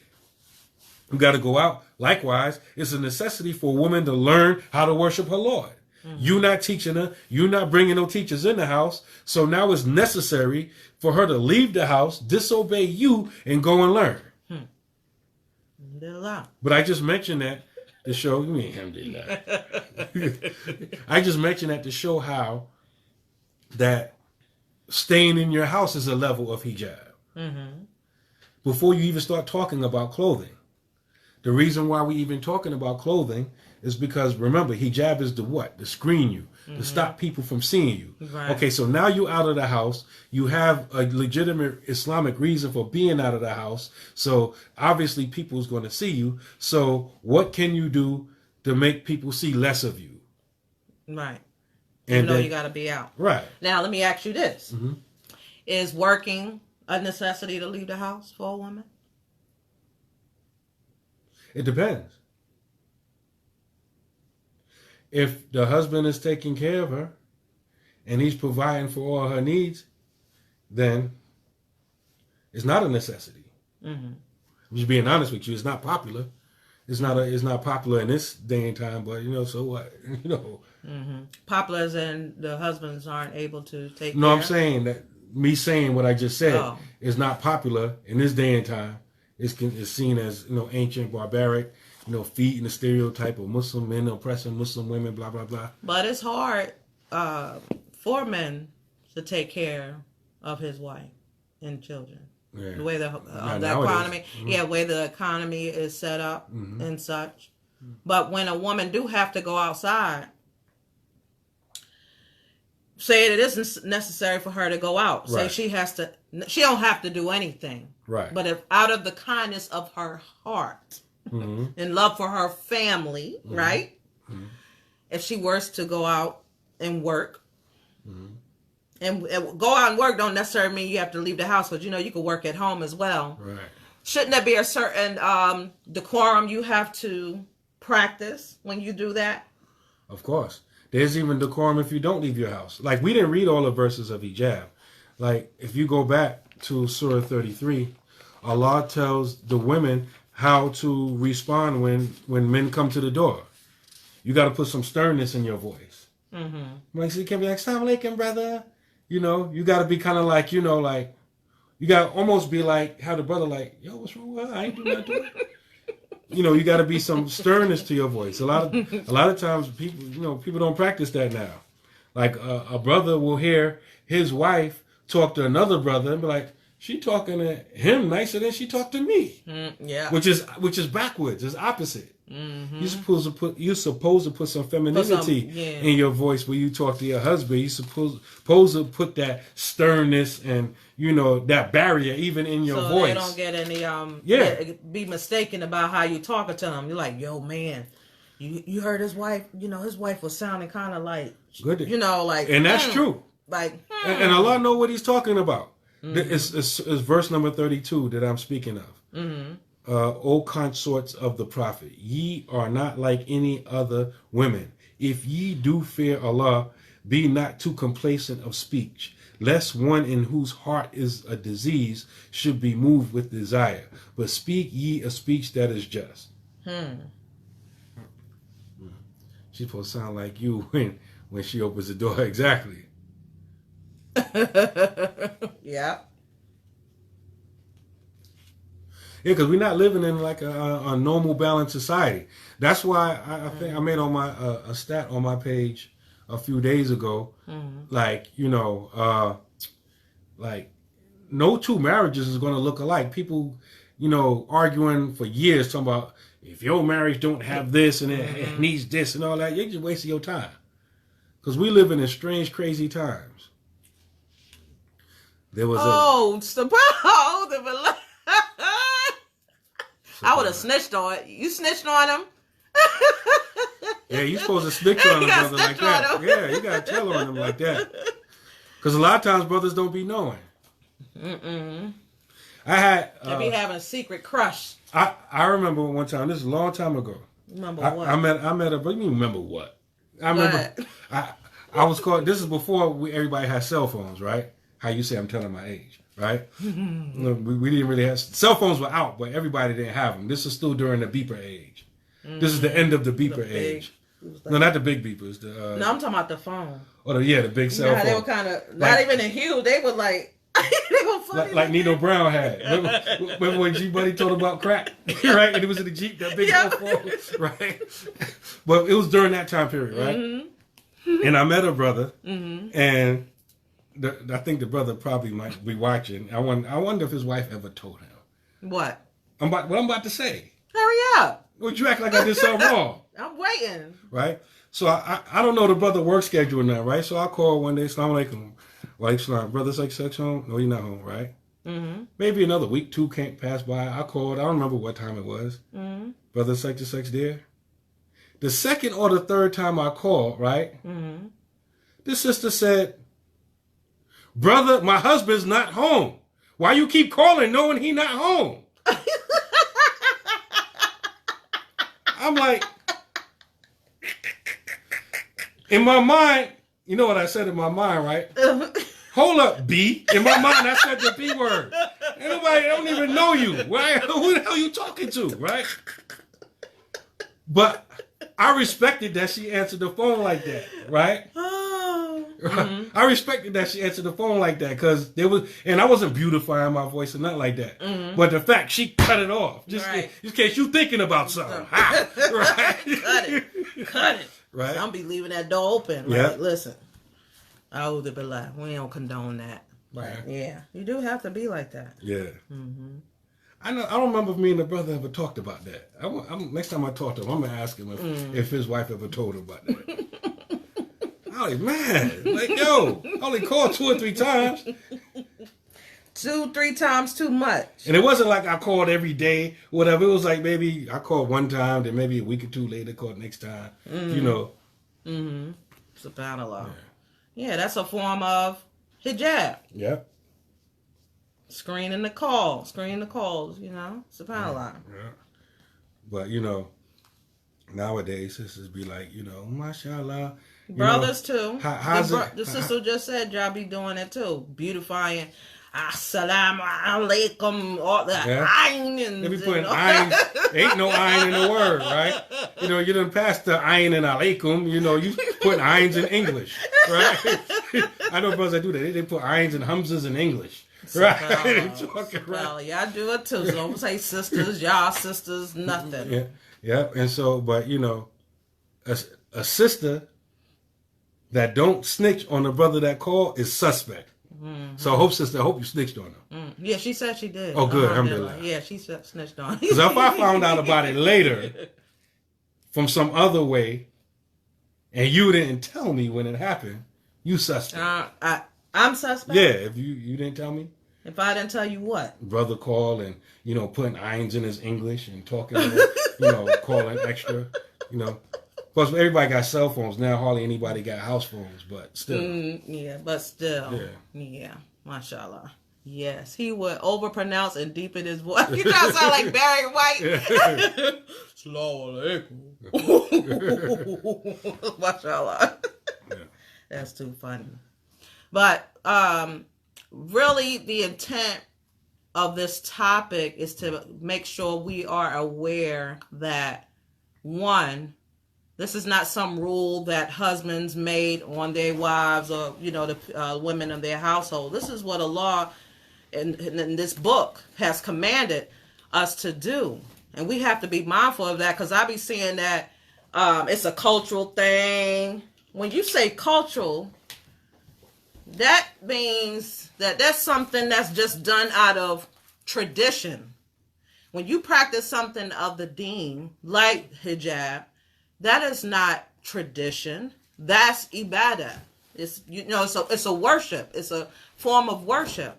You got to go out. Likewise, it's a necessity for a woman to learn how to worship her Lord. You're not teaching her. You're not bringing no teachers in the house. So now it's necessary for her to leave the house, disobey you, and go and learn. But I just mentioned that to show you. I just mentioned that to show how that staying in your house is a level of hijab. Before you even start talking about clothing. The reason why we even talking about clothing is because, remember, hijab is to what? To screen you, to stop people from seeing you. Right. Okay, so now you're out of the house. You have a legitimate Islamic reason for being out of the house. So obviously people's going to see you. So what can you do to make people see less of you? Right. And you got to be out. Right. Now, let me ask you this. Is working a necessity to leave the house for a woman? It depends. If the husband is taking care of her and he's providing for all her needs, then it's not a necessity. I'm just being honest with you. It's not popular. It's not popular in this day and time. But so what? Popular as in the husbands aren't able to take care? No, I'm saying that me saying what I just said is not popular in this day and time. It's seen as ancient, barbaric, feeding the stereotype of Muslim men oppressing Muslim women, blah blah blah. But it's hard for men to take care of his wife and children. Yeah. The way the economy, way the economy is set up and such. But when a woman do have to go outside, say it isn't necessary for her to go out. Say she don't have to do anything. Right. But if out of the kindness of her heart and love for her family, right? If she were to go out and work, and go out and work don't necessarily mean you have to leave the house, because you can work at home as well. Right. Shouldn't there be a certain decorum you have to practice when you do that? Of course. There's even decorum if you don't leave your house. Like, we didn't read all the verses of hijab. Like, if you go back to Surah 33, Allah tells the women how to respond when men come to the door. You got to put some sternness in your voice. Like, so you can be like, "Assalamu alaikum, brother." You got to be kind of like, like, you got to almost be like, how the brother like, "Yo, what's wrong with her? I ain't doing nothing." You got to be some sternness to your voice. A lot of times people don't practice that now. Like a brother will hear his wife talk to another brother and be like, "She talking to him nicer than she talked to me." Yeah. Which is backwards. It's opposite. You're supposed to put some femininity in your voice when you talk to your husband. You're supposed to put that sternness and that barrier even in your voice. So they don't get any be mistaken about how you talking to him. You're like, "Yo, man, you heard his wife? His wife was sounding kind of like good. Like." And that's true. Like, and Allah know what He's talking about. It's verse number 32 that I'm speaking of. O consorts of the Prophet, ye are not like any other women. If ye do fear Allah, be not too complacent of speech, lest one in whose heart is a disease should be moved with desire. But speak ye a speech that is just. She's supposed to sound like you when she opens the door. Exactly. Yeah. Yeah, because we're not living in like a normal, balanced society. That's why I think I made on my a stat on my page a few days ago. Like, like no two marriages is going to look alike. People, arguing for years talking about if your marriage don't have this and it needs this and all that. You're just wasting your time. Because we live in strange, crazy times. There was I would have snitched on it. You snitched on him? Yeah, you're supposed to snitch on him, brother, like that. Yeah, you got to tell on him like that. Because a lot of times brothers don't be knowing. I had... they be having a secret crush. I remember one time, this is a long time ago. Remember what? I met a... What do you mean remember what? I remember... I was called... This is before everybody had cell phones, right? How you say I'm telling my age. Right? We didn't really have... Cell phones were out, but everybody didn't have them. This is still during the beeper age. This is the end of the beeper age. No, not the big beepers. No, I'm talking about the phone. Oh, the big cell phone. They were kind of... Not even in hue. They were like... they were funny. Like Nino Brown had. Remember when G-Buddy told about crack? Right? And it was in the Jeep, that big old phone. Right? But it was during that time period, right? And I met a brother. And... I think the brother probably might be watching. I wonder if his wife ever told him. What? What I'm about to say. Hurry up. Would you act like I did something wrong? I'm waiting. Right? So I don't know the brother work schedule now, right? So I called one day, Assalamu alaikum. Walaikum salam. Brother sex home? No, you're not home, right? Mm-hmm. Maybe another week, 2 can't pass by. I called. I don't remember what time it was. Mm-hmm. Brother sex there? The second or the third time I called, right? Mm-hmm. This sister said, brother, my husband's not home. Why you keep calling knowing he not home? I'm like, in my mind, you know what I said in my mind, right? Hold up, B. In my mind, I said the B word. Ain't nobody, don't even know you. Right? Who the hell are you talking to, right? But I respected that she answered the phone like that, right? Mm-hmm. I respected that she answered the phone like that because there was, and I wasn't beautifying my voice or nothing like that. Mm-hmm. But the fact she cut it off, just in case you thinking about something, right? Cut it, right? I'm be leaving that door open. Right? Yep. Listen, we don't condone that. Right? Yeah, you do have to be like that. Yeah. Mm-hmm. I don't remember if me and the brother ever talked about that. Next time I talk to him, I'm gonna ask him if his wife ever told him about that. I was like, man, like, yo, I only called 2 or 3 times. 2-3 times too much. And it wasn't like I called every day, whatever. It was like maybe I called one time, then maybe a week or 2 later, called next time. Mm-hmm. You know. Mm-hmm. SubhanAllah. Yeah, that's a form of hijab. Yeah. Screening the calls, you know. SubhanAllah. Yeah. But, you know, nowadays, sisters be like, you know, mashallah. Brothers too. The sister just said y'all be doing it too. Beautifying. Assalamu alaikum. All that. Ayn. They be putting ayn. Ain't no ayn in the word, right? You know, you done passed the ayn and alaikum. You know, you put ayns in English, right? I know brothers that do that. They put ayns and hamzas in English. Right? Well, y'all do it too. So don't say sisters, y'all sisters, nothing. Yeah. Yeah. And so, but you know, a sister that don't snitch on the brother that called is suspect. Mm-hmm. So I hope you snitched on her. Yeah, she said she did. Oh, good. Alhamdulillah. Yeah, she snitched on her. Because if I found out about it later from some other way and you didn't tell me when it happened, you suspect. I'm suspect? Yeah, if you didn't tell me. If I didn't tell you what? Brother called and, you know, putting irons in his English and talking, you know, calling extra, you know. Plus, everybody got cell phones now. Hardly anybody got house phones, but still. Yeah. Mashallah. Yes, he would overpronounce and deepen his voice. You try to sound like Barry White. Assalamu alaikum. Mashallah. Yeah. That's too funny. But really, the intent of this topic is to make sure we are aware that, one, this is not some rule that husbands made on their wives or, you know, the women of their household. This is what Allah in this book has commanded us to do. And we have to be mindful of that because I be seeing that it's a cultural thing. When you say cultural, that means that that's something that's just done out of tradition. When you practice something of the deen, like hijab, that is not tradition. That's ibadah. It's, you know, it's a worship. It's a form of worship,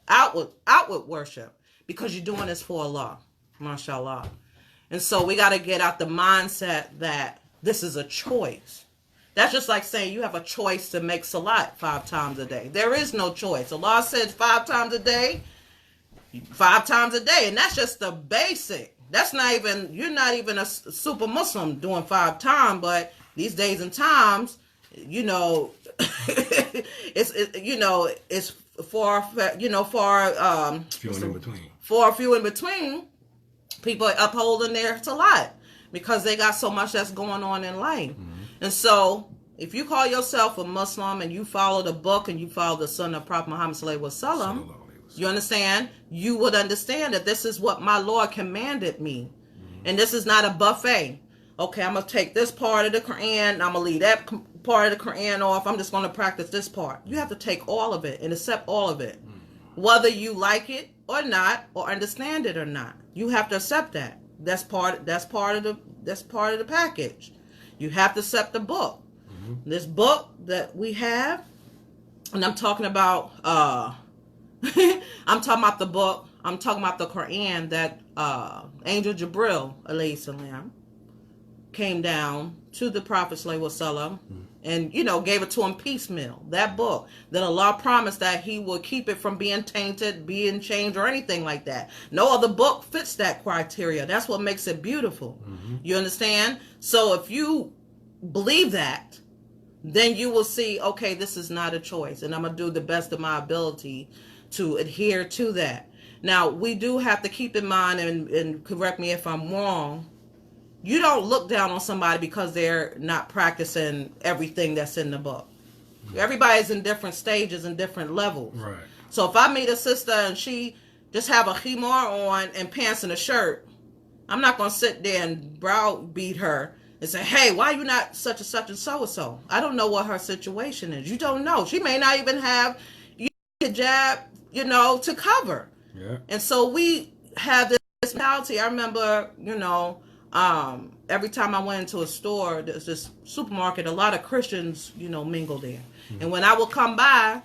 outward worship, because you're doing this for Allah, mashallah. And so we got to get out the mindset that this is a choice. That's just like saying you have a choice to make salat 5 times a day. There is no choice. Allah said 5 times a day, 5 times a day, and that's just the basic. That's not even, you're not even a super Muslim doing 5 times, but these days and times, you know, it's for a few in between, people are upholding their salat because they got so much that's going on in life. Mm-hmm. And so, if you call yourself a Muslim and you follow the book and you follow the Sunnah of Prophet Muhammad sallallahu alaihi wasallam, you understand? You would understand that this is what my Lord commanded me. Mm-hmm. And this is not a buffet. Okay, I'm going to take this part of the Qur'an. I'm going to leave that part of the Qur'an off. I'm just going to practice this part. You have to take all of it and accept all of it. Mm-hmm. Whether you like it or not, or understand it or not. You have to accept that. That's part of the package. You have to accept the book. Mm-hmm. This book that we have, and I'm talking about I'm talking about the book. I'm talking about the Qur'an that Angel Jibril alayhi salam came down to the Prophet sallallahu alaihi wasallam and gave it to him piecemeal. That book that Allah promised that He would keep it from being tainted, being changed, or anything like that. No other book fits that criteria. That's what makes it beautiful. Mm-hmm. You understand? So if you believe that, then you will see, okay, this is not a choice, and I'm gonna do the best of my ability to adhere to that. Now, we do have to keep in mind, and correct me if I'm wrong, you don't look down on somebody because they're not practicing everything that's in the book. Everybody's in different stages and different levels. Right. So if I meet a sister and she just have a khimar on and pants and a shirt, I'm not going to sit there and browbeat her and say, hey, why you not such and such and so-and-so? I don't know what her situation is. You don't know. She may not even have hijab, to cover. Yeah. And so we have this mentality. I remember, every time I went into a store, there's this supermarket, a lot of Christians, mingle there. Mm-hmm. And when I would come by,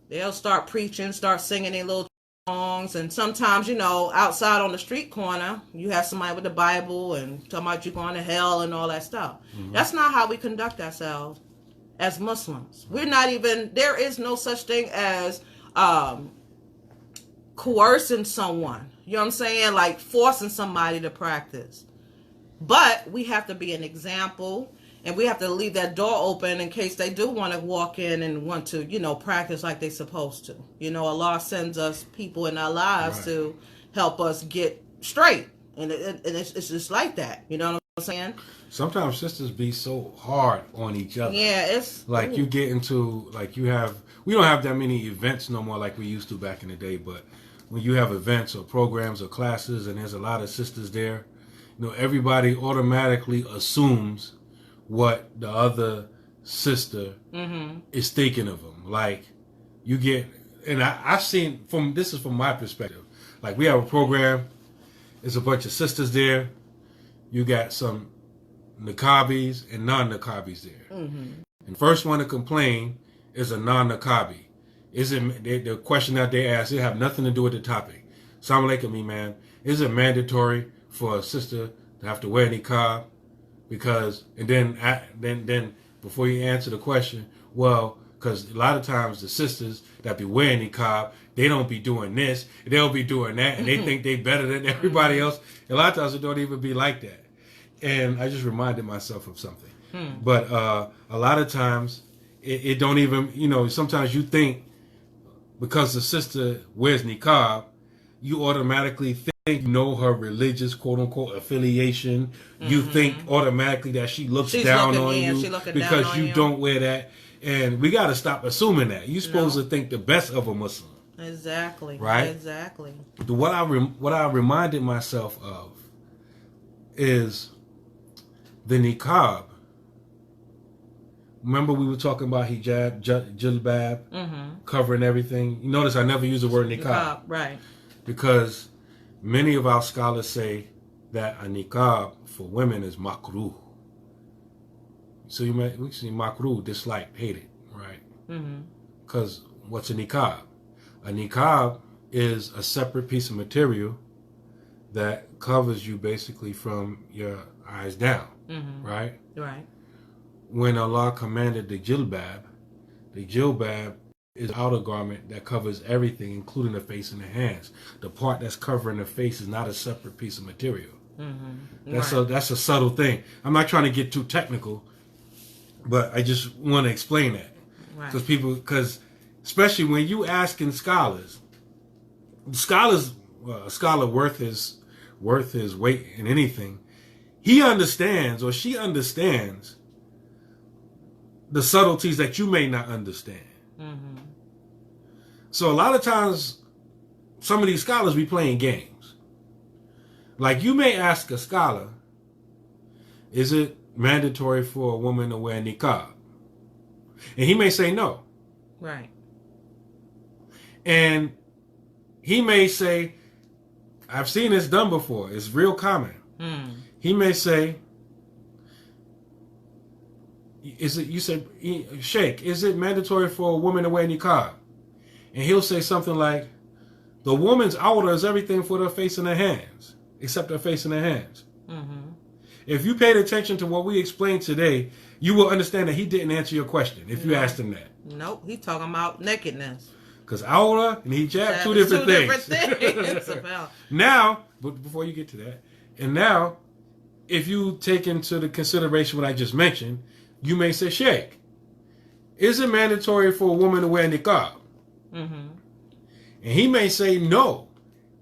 they'll start preaching, start singing their little songs. And sometimes, outside on the street corner, you have somebody with the Bible and talking about you going to hell and all that stuff. Mm-hmm. That's not how we conduct ourselves as Muslims. We're not even, there is no such thing as coercing someone. You know what I'm saying? Like forcing somebody to practice. But we have to be an example, and we have to leave that door open in case they do want to walk in and want to, practice like they're supposed to. Allah sends us people in our lives to help us get straight. And it's just like that. You know what I'm saying? Sometimes sisters be so hard on each other. Yeah, it's... Like, you get into, like, we don't have that many events no more like we used to back in the day, but when you have events or programs or classes and there's a lot of sisters there, everybody automatically assumes what the other sister is thinking of them. Like, you get, and I've seen this is from my perspective. Like, we have a program, there's a bunch of sisters there, you got some niqabis and non-niqabis there. Mm-hmm. And the first one to complain is a non-niqabi. The question that they ask, it have nothing to do with the topic. Assalamu alaikum, man. Is it mandatory for a sister to have to wear niqab? Because, and then before you answer the question, well, because a lot of times the sisters that be wearing niqab, they don't be doing this, they'll be doing that, and they think they better than everybody else. A lot of times it don't even be like that. And I just reminded myself of something. But a lot of times it don't even, sometimes you think because the sister wears niqab, you automatically think her religious quote-unquote affiliation. Mm-hmm. You think automatically that she looks down on you because you don't wear that. And we got to stop assuming that. You're supposed to think the best of a Muslim. Exactly. Right? Exactly. What I reminded myself of is the niqab. Remember we were talking about hijab, jilbab, covering everything. You notice I never use the word niqab. Right. Because many of our scholars say that a niqab for women is makruh. So we see makruh, disliked, hated, right? Because what's a niqab? A niqab is a separate piece of material that covers you basically from your eyes down, right? Right. When Allah commanded the jilbab is an outer garment that covers everything, including the face and the hands. The part that's covering the face is not a separate piece of material. That's a subtle thing. I'm not trying to get too technical, but I just want to explain that. Because especially when you asking scholars, a scholar worth his weight in anything, he understands or she understands the subtleties that you may not understand. So a lot of times, some of these scholars be playing games. Like, you may ask a scholar, is it mandatory for a woman to wear niqab? And he may say no. Right. And he may say, I've seen this done before. It's real common. He may say, Sheikh, is it mandatory for a woman to wear niqab? And he'll say something like, the woman's awrah is everything for her face and her hands, except her face and her hands. Mm-hmm. If you paid attention to what we explained today, you will understand that he didn't answer your question if you asked him that. Nope, he's talking about nakedness. Because awrah and hijab, two different things. Now, but before you get to that, and now, if you take into the consideration what I just mentioned, you may say, Sheikh, is it mandatory for a woman to wear niqab? Mm-hmm. And he may say, no,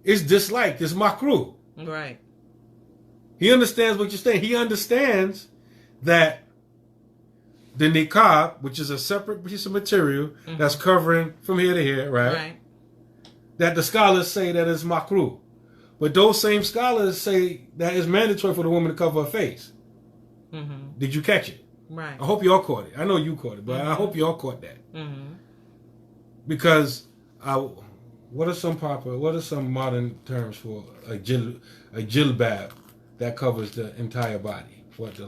it's disliked, it's makruh. Right. He understands what you're saying. He understands that the niqab, which is a separate piece of material that's covering from here to here, right? That the scholars say that it's makruh. But those same scholars say that it's mandatory for the woman to cover her face. Mm-hmm. Did you catch it? Right. I hope y'all caught it. I know you caught it, but I hope y'all caught that. Mm-hmm. Because what are some modern terms for a jilbab that covers the entire body? What the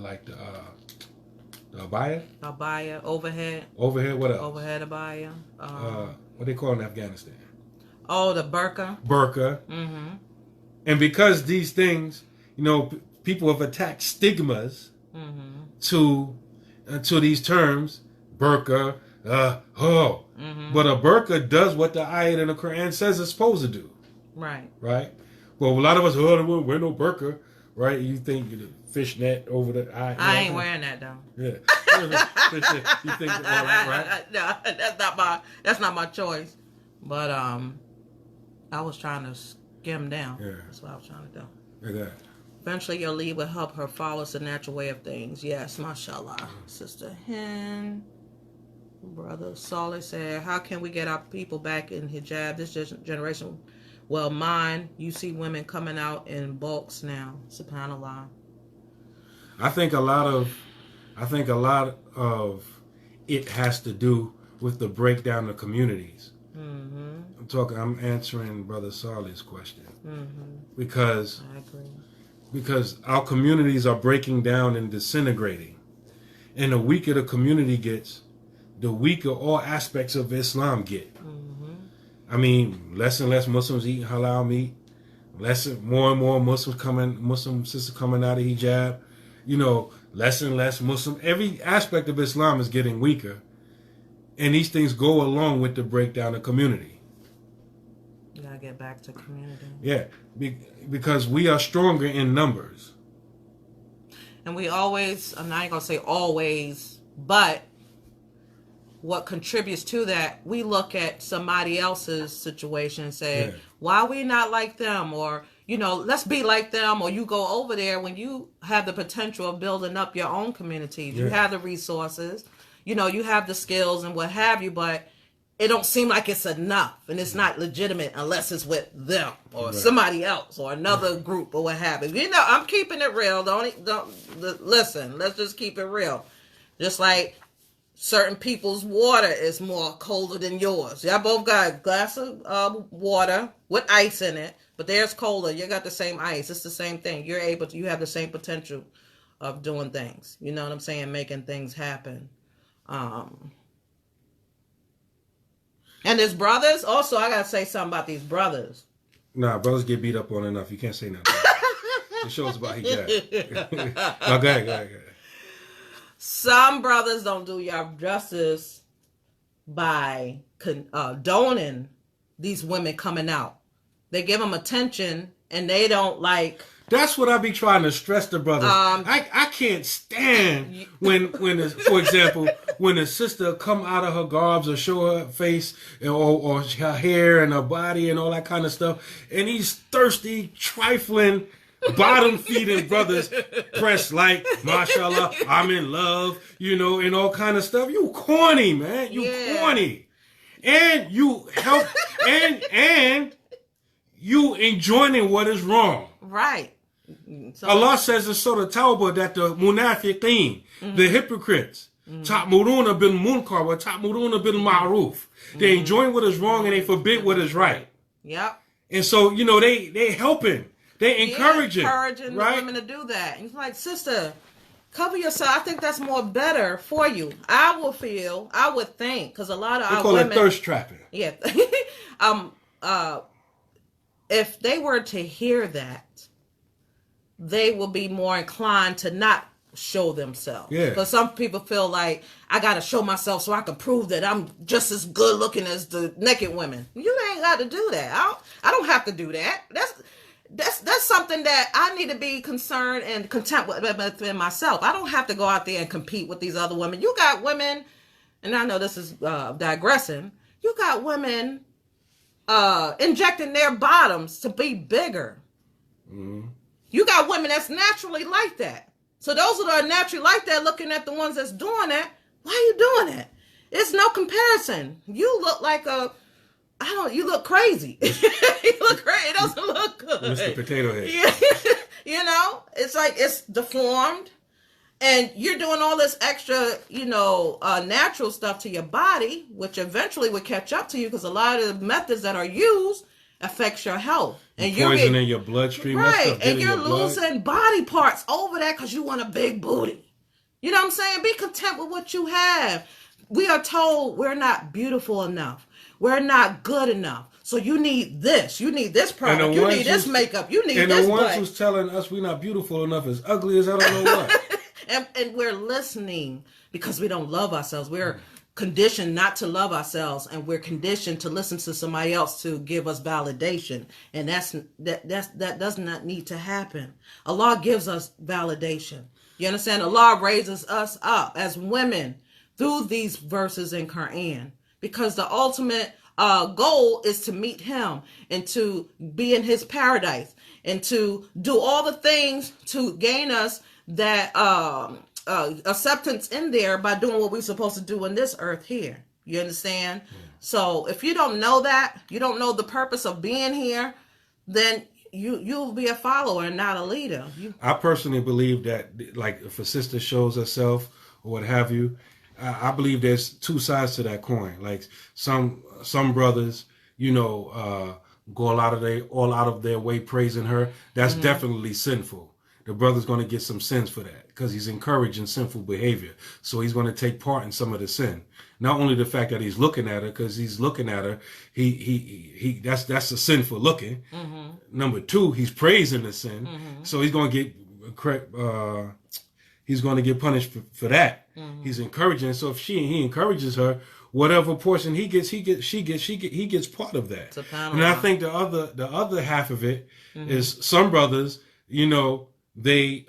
abaya? Abaya, overhead. Overhead, what else? Overhead abaya. What they call in Afghanistan? Oh, the burqa. Burqa. Mm-hmm. And because these things, people have attached stigmas to these terms, burqa, but a burqa does what the ayat in the Qur'an says it's supposed to do. Right. Right? Well, a lot of us, they won't wear no burqa, right? You think the fishnet over the eye. I ain't wearing that, though. Yeah. You think all that, right? No, that's not my choice. But I was trying to skim down. Yeah. That's what I was trying to do. Like that. Eventually, your lead will help her follow the natural way of things. Yes, mashallah. Sister Hen. Brother Solid said, how can we get our people back in hijab? This generation, well, mine, you see women coming out in bulks now. SubhanAllah. I think a lot of it has to do with the breakdown of communities. Mm-hmm. I'm answering Brother Solid's question. Mm-hmm. Because I agree. Because our communities are breaking down and disintegrating. And the weaker the community gets, the weaker all aspects of Islam get. Mm-hmm. I mean, less and less Muslims eating halal meat. More and more Muslim sisters coming out of hijab. Less and less Muslim. Every aspect of Islam is getting weaker. And these things go along with the breakdown of community. You gotta get back to community. Yeah, because we are stronger in numbers. And we always, I'm not gonna say always, but what contributes to that, we look at somebody else's situation and say, why are we not like them? Or, let's be like them. Or you go over there when you have the potential of building up your own communities. You have the resources, you have the skills and what have you, but it don't seem like it's enough. And it's not legitimate unless it's with them or somebody else or another group or what have you. I'm keeping it real. Listen, let's just keep it real. Just like certain people's water is more colder than yours. Y'all both got a glass of water with ice in it, but theirs colder. You got the same ice. It's the same thing. You have the same potential of doing things. You know what I'm saying? Making things happen. And there's brothers. Also, I got to say something about these brothers. Nah, brothers get beat up on enough. You can't say nothing. The show's about hijab. No, go ahead. Some brothers don't do y'all justice by condoning these women coming out. They give them attention and they don't like... That's what I be trying to stress to brothers. I can't stand when for example, when a sister come out of her garbs or show her face or her hair and her body and all that kind of stuff, and these thirsty, trifling, bottom-feeding brothers press like, mashallah, I'm in love, and all kind of stuff. You corny, man. You corny. And you help, and you enjoining what is wrong. Right. So, Allah says in Surah Tawbah that the munafiqeen, the hypocrites, ta'muruna bil munkar wa ta'muruna bil ma'ruf. They enjoy what is wrong and they forbid what is right. Yep. And so, they helping They encouraging the women to do that. And it's like, sister, cover yourself. I think that's more better for you. I would think, because a lot of they our call women, it thirst trapping. Yeah. If they were to hear that, they will be more inclined to not show themselves. Yeah. Because some people feel like, I got to show myself so I can prove that I'm just as good looking as the naked women. You ain't got to do that. I don't have to do that. That's something that I need to be concerned and content with myself. I don't have to go out there and compete with these other women. You got women, and I know this is digressing, you got women injecting their bottoms to be bigger. Mm-hmm. You got women that's naturally like that. So those that are naturally like that, looking at the ones that's doing that, why are you doing it? It's no comparison. You look like you look crazy. You look crazy. It doesn't look good. Mr. Potato Head. Yeah. You know, it's like it's deformed. And you're doing all this extra, natural stuff to your body, which eventually would catch up to you, because a lot of the methods that are used affects your health. And you're poisoning your bloodstream. Right. And you're losing body parts over that because you want a big booty. You know what I'm saying? Be content with what you have. We are told we're not beautiful enough. We're not good enough. So you need this. You need this product. You need this makeup. You need this. And the ones who's telling us we're not beautiful enough is ugly as I don't know what. And we're listening because we don't love ourselves. We're conditioned not to love ourselves, and we're conditioned to listen to somebody else to give us validation. And that does not need to happen. Allah gives us validation. You understand? Allah raises us up as women through these verses in Qur'an, because the ultimate goal is to meet Him and to be in His paradise and to do all the things to gain us that acceptance in there by doing what we're supposed to do on this earth here. You understand? Yeah. So if you don't know that, you don't know the purpose of being here, then you'll be a follower and not a leader. I personally believe that, like, if a sister shows herself or what have you, I believe there's two sides to that coin. Like some brothers, go all out of their way praising her. That's definitely sinful. The brother's going to get some sins for that because he's encouraging sinful behavior. So he's going to take part in some of the sin. Not only the fact that he's looking at her, because he's looking at her, that's a sin for looking. Mm-hmm. Number two, he's praising the sin, so he's going to get punished for that. Mm-hmm. He's encouraging. So if he encourages her, whatever portion he gets part of that. And I think the other half of it is some brothers, they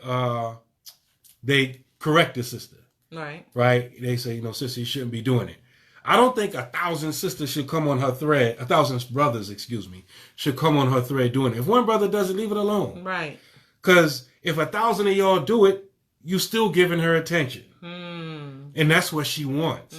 correct the sister. Right. They say, sister, you shouldn't be doing it. I don't think 1,000 sisters should come on her thread. 1,000 brothers, should come on her thread doing it. If one brother does it, leave it alone. Right. Because if 1,000 of y'all do it, you still giving her attention. And that's what she wants.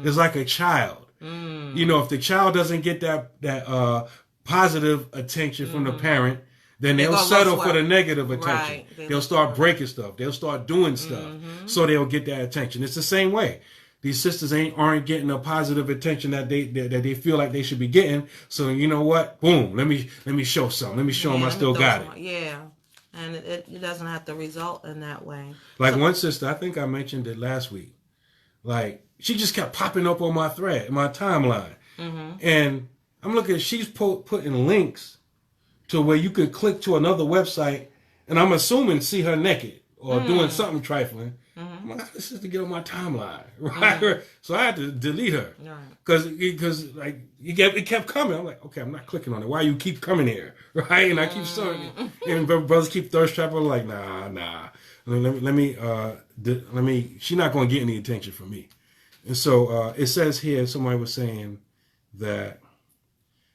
It's like a child. If the child doesn't get that positive attention from the parent, then they'll settle for the negative attention. Right. They'll start breaking stuff. They'll start doing stuff. So they'll get that attention. It's the same way. These sisters aren't getting the positive attention that they feel like they should be getting. So you know what? Boom. Let me show something. Let me show them I still got it. Yeah. And it doesn't have to result in that way. Like one sister, I think I mentioned it last week. Like she just kept popping up on my thread, my timeline. And I'm looking, she's putting links to where you could click to another website, and I'm assuming see her naked or doing something trifling. I'm like, this is to get on my timeline, right? So I had to delete her because like it kept coming. I'm like, okay, I'm not clicking on it. Why you keep coming here, right? And I keep showing it, and brothers keep thirst trapping. I'm like, nah. Let me. She's not going to get any attention from me. And so it says here, somebody was saying that.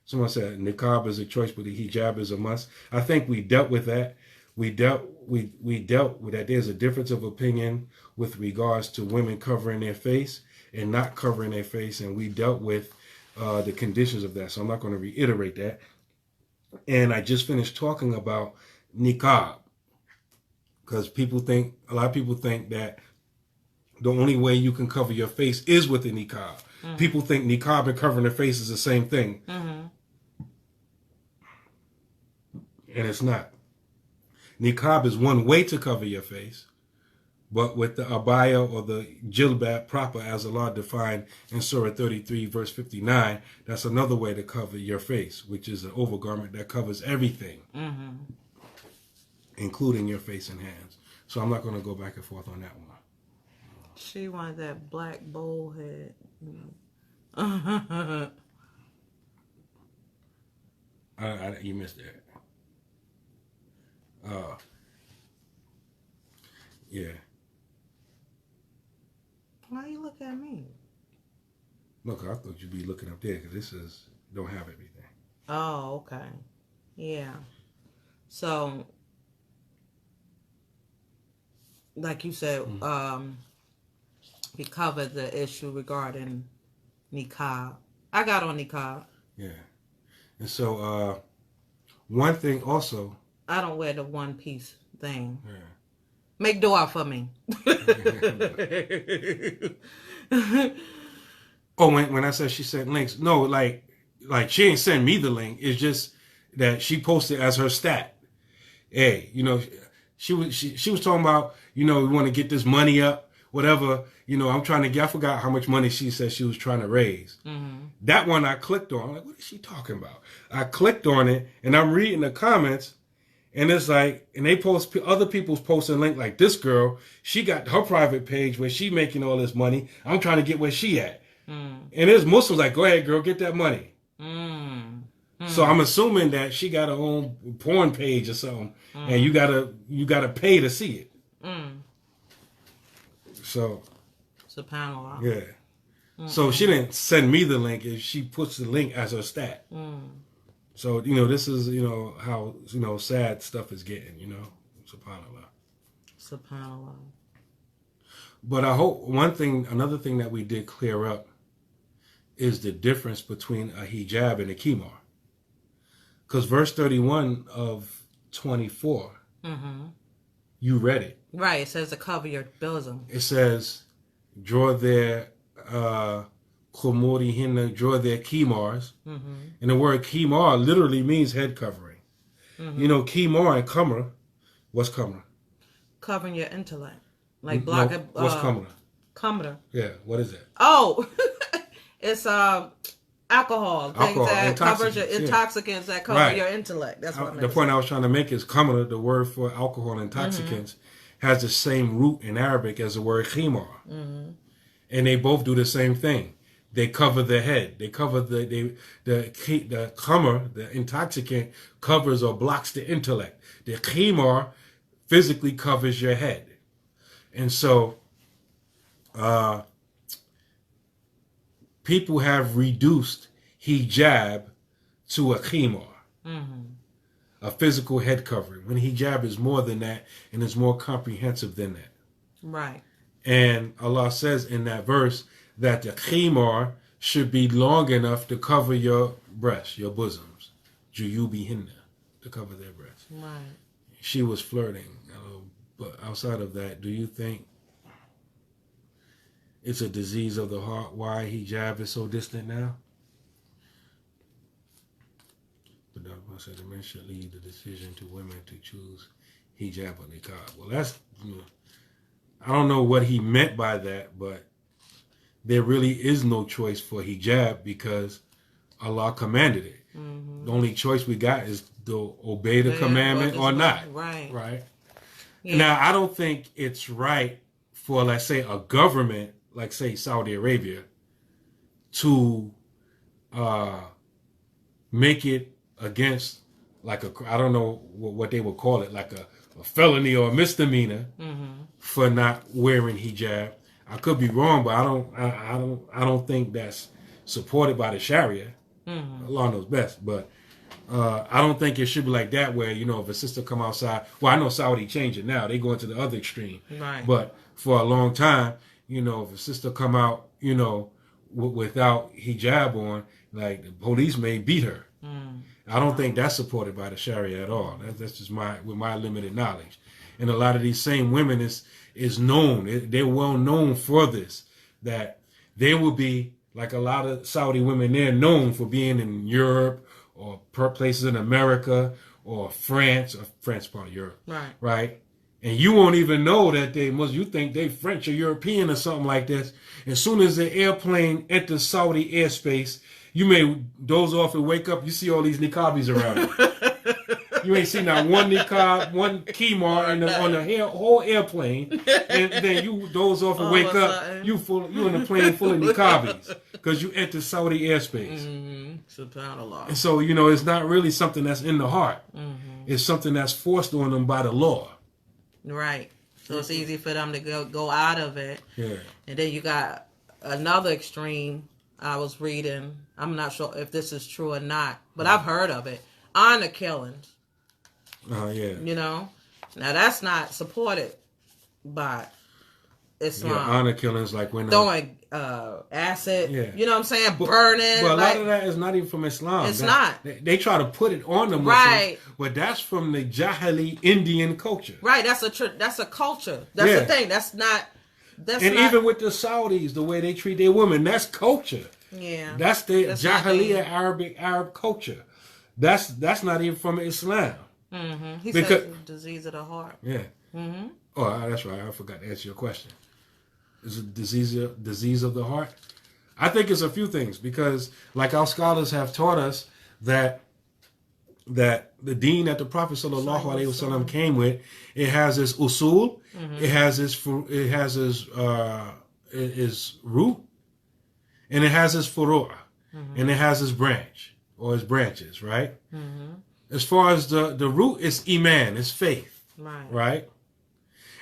Someone said niqab is a choice, but the hijab is a must. I think we dealt with that. We dealt with that. There's a difference of opinion with regards to women covering their face and not covering their face, and we dealt with the conditions of that. So I'm not going to reiterate that. And I just finished talking about niqab because a lot of people think that the only way you can cover your face is with the niqab. People think niqab and covering their face is the same thing. And it's not. Niqab is one way to cover your face, but with the abaya or the jilbab proper, as Allah defined in Surah 33, verse 59, that's another way to cover your face, which is an overgarment that covers everything, including your face and hands. So I'm not going to go back and forth on that one. She wanted that black bowl head. You missed that. Yeah. Why you look at me? Look, I thought you'd be looking up there because this don't have everything. Oh, okay. Yeah. So, like you said, we covered the issue regarding niqab. I got on niqab. Yeah. And so, one thing also. I don't wear the one piece thing. Yeah. Make dua for me. Oh, when I said she sent links, no, like she ain't send me the link. It's just that she posted as her stat. Hey, she was talking about, we want to get this money up, whatever. I'm trying to get. I forgot how much money she said she was trying to raise. That one I clicked on. I'm like, what is she talking about? I clicked on it, and I'm reading the comments. And it's like, and they post, other people's posting link like this girl, she got her private page where she making all this money. I'm trying to get where she at. And there's Muslims like, go ahead, girl, get that money. So I'm assuming that she got her own porn page or something, and you gotta pay to see it. So, SubhanAllah. yeah. So she didn't send me the link. If she puts the link as her stat. So, this is, how, sad stuff is getting, SubhanAllah. SubhanAllah. But I hope another thing that we did clear up is the difference between a hijab and a khimar. Because verse 31 of 24, you read it. Right, it says to cover your bosom. It says, draw their khumurihinna, draw their khimars. And the word khimar literally means head covering. Khimar and kamra. What's kamra? Covering your intellect. Like blocking. No, what's kamra? Kamra. Yeah, what is that? Oh, it's alcohol. Things that covers your intoxicants that cover your intellect. That's what I meant. The point I was trying to make is kamra, the word for alcohol intoxicants, has the same root in Arabic as the word khimar. And they both do the same thing. They cover the head. They cover the kamar, the intoxicant, covers or blocks the intellect. The khimar physically covers your head. And so people have reduced hijab to a khimar, a physical head covering, when hijab is more than that and is more comprehensive than that. Right. And Allah says in that verse that the khimar should be long enough to cover your breasts, your bosoms, juyubihinna, to cover their breasts. Right. She was flirting. But outside of that, do you think it's a disease of the heart why hijab is so distant now? But I said the men should leave the decision to women to choose hijab or niqab. Well, that's, I don't know what he meant by that, but there really is no choice for hijab because Allah commanded it. The only choice we got is to obey the commandment or not. Right. Yeah. Now, I don't think it's right for, let's say, a government, like, say, Saudi Arabia, to make it against, like, I don't know what they would call it, like a felony or a misdemeanor for not wearing hijab. I could be wrong, but I don't think that's supported by the Sharia. Allah knows best, but I don't think it should be like that where, if a sister come outside, well, I know Saudi changed it now. They go into the other extreme. Right. But for a long time, if a sister come out, without hijab on, like the police may beat her. I don't think that's supported by the Sharia at all. That's just with my limited knowledge. And a lot of these same women is known. They're well known for this, that they will be, like a lot of Saudi women, they're known for being in Europe or places in America or France part of Europe, Right. right? And you won't even know that they Muslim. You think they French or European or something like this. As soon as the airplane enters Saudi airspace, you may doze off and wake up. You see all these niqabis around you. You ain't seen not one niqab, one khimar on the whole airplane, and then you doze off and wake up. You in a plane full of niqabis because you enter Saudi airspace. SubhanAllah. And so it's not really something that's in the heart. It's something that's forced on them by the law. Right. So it's easy for them to go out of it. Yeah. And then you got another extreme. I was reading. I'm not sure if this is true or not, but I've heard of it. Honor killings. Yeah. Now that's not supported by Islam. Yeah, honor killings like when throwing acid. Yeah. You know what I'm saying? Burning. But a lot of that is not even from Islam. It's not. They try to put it on the Muslims, right? But that's from the Jahili Indian culture. Right. That's a culture. That's the thing. That's not. Even with the Saudis, the way they treat their women, that's culture. Yeah. That's the Jahiliya Arab culture. That's not even from Islam. Mm-hmm. He said it's a disease of the heart. Yeah. Mm-hmm. Oh, that's right. I forgot to answer your question. Is it disease of the heart? I think it's a few things because, like our scholars have taught us, that the deen that the Prophet sallallahu alaihi wasallam came with, it has its usul, it has its root, and it has its furu'ah, and it has its branch or its branches, right? Mm-hmm. As far as the root, it's iman, it's faith, right?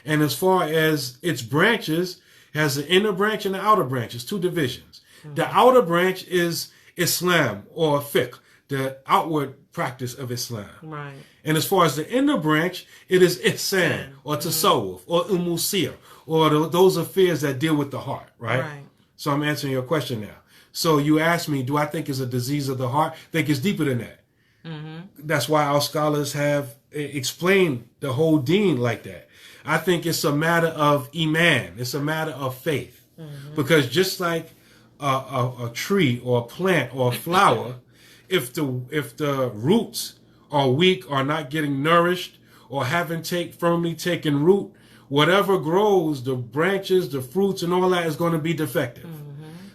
And as far as its branches, it has the inner branch and the outer branch. It's two divisions. Mm-hmm. The outer branch is Islam or fiqh, the outward practice of Islam. Right. And as far as the inner branch, it is ihsan or tasawwuf or umusir or those affairs that deal with the heart, right? So I'm answering your question now. So you asked me, do I think it's a disease of the heart? I think it's deeper than that. Mm-hmm. That's why our scholars have explained the whole deen like that. I think it's a matter of iman. It's a matter of faith. Mm-hmm. Because just like a tree or a plant or a flower, if the roots are weak or not getting nourished or haven't firmly taken root, whatever grows, the branches, the fruits, and all that is going to be defective. Mm-hmm.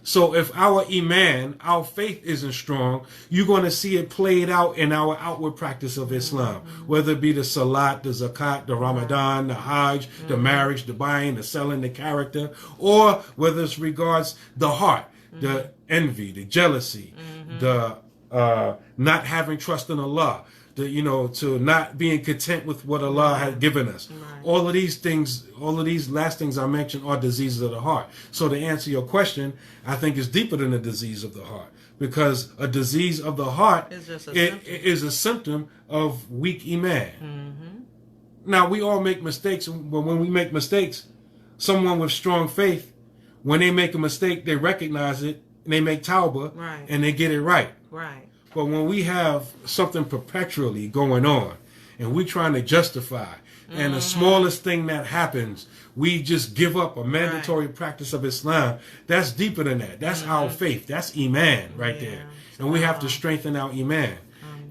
So if our iman, our faith isn't strong, you're going to see it played out in our outward practice of Islam, whether it be the salat, the zakat, the Ramadan, the hajj, the marriage, the buying, the selling, the character, or whether it's regards the heart, the envy, the jealousy, the not having trust in Allah, to not being content with what Allah has given us. Right. All of these last things I mentioned are diseases of the heart. So to answer your question, I think it's deeper than a disease of the heart, because a disease of the heart is a symptom of weak iman. Mm-hmm. Now, we all make mistakes, but when we make mistakes, someone with strong faith, when they make a mistake, they recognize it, and they make tawbah, and they get it right. Right. But when we have something perpetually going on and we're trying to justify, and the smallest thing that happens, we just give up a mandatory practice of Islam, that's deeper than that. That's our faith. That's iman right there. And we have to strengthen our iman.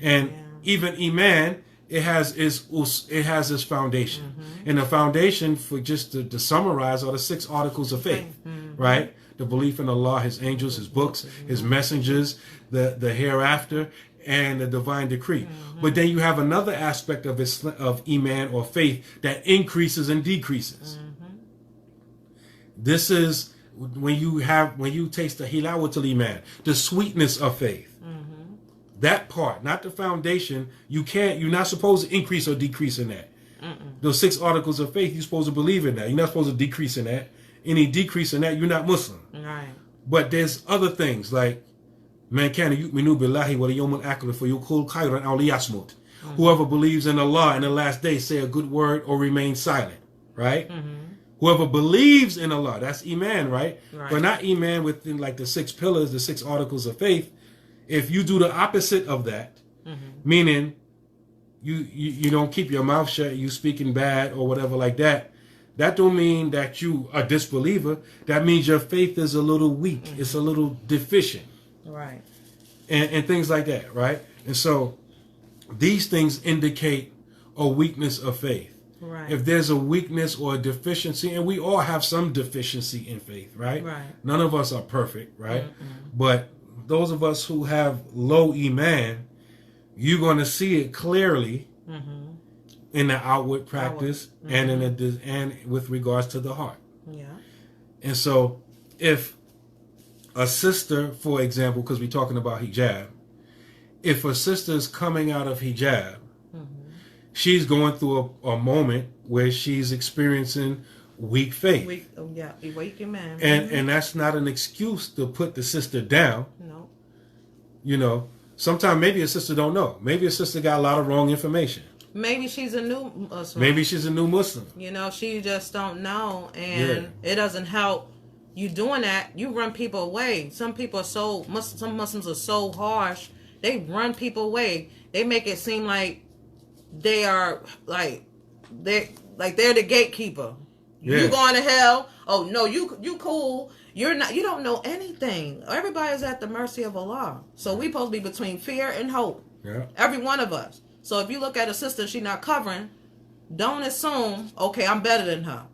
And even iman, it has its foundation. And the foundation, for just to summarize, are the 6 articles of faith, right? The belief in Allah, His angels, His books, His messengers, the hereafter, and the divine decree. But then you have another aspect of iman or faith that increases and decreases. This is when you taste the hilawatul iman, the sweetness of faith. That part, not the foundation. You're not supposed to increase or decrease in that. Those 6 articles of faith, you're supposed to believe in that. You're not supposed to decrease in that. Any decrease in that, you're not Muslim. Right. But there's other things like, man kana yu'minu billahi wal yawmil akhir fayaqul khayran aw liyasmut. Whoever believes in Allah in the last day, say a good word or remain silent. Right? Whoever believes in Allah, that's iman, right? But not iman within like the 6 pillars, the 6 articles of faith. If you do the opposite of that, meaning you don't keep your mouth shut, you speaking bad or whatever like that, that don't mean that you are a disbeliever. That means your faith is a little weak. It's a little deficient. Right. And things like that, right? And so these things indicate a weakness of faith. Right. If there's a weakness or a deficiency, and we all have some deficiency in faith, right? Right. None of us are perfect, right? Mm-mm. But those of us who have low iman, you're going to see it clearly in the outward practice and in and with regards to the heart. Yeah. And so, if a sister, for example, because we're talking about hijab, if a sister is coming out of hijab, she's going through a moment where she's experiencing weak faith. Weak man. And that's not an excuse to put the sister down. No. You know, sometimes maybe a sister don't know. Maybe a sister got a lot of wrong information. Maybe she's a new Muslim. Maybe she's a new Muslim. You know, she just don't know, and it doesn't help you doing that. You run people away. Some people are some Muslims are so harsh. They run people away. They make it seem like they are they're the gatekeeper. Yeah. You going to hell? Oh no, you cool. You're not. You don't know anything. Everybody's at the mercy of Allah. So we supposed to be between fear and hope. Yeah. Every one of us. So if you look at a sister, she not covering, don't assume, okay, I'm better than her.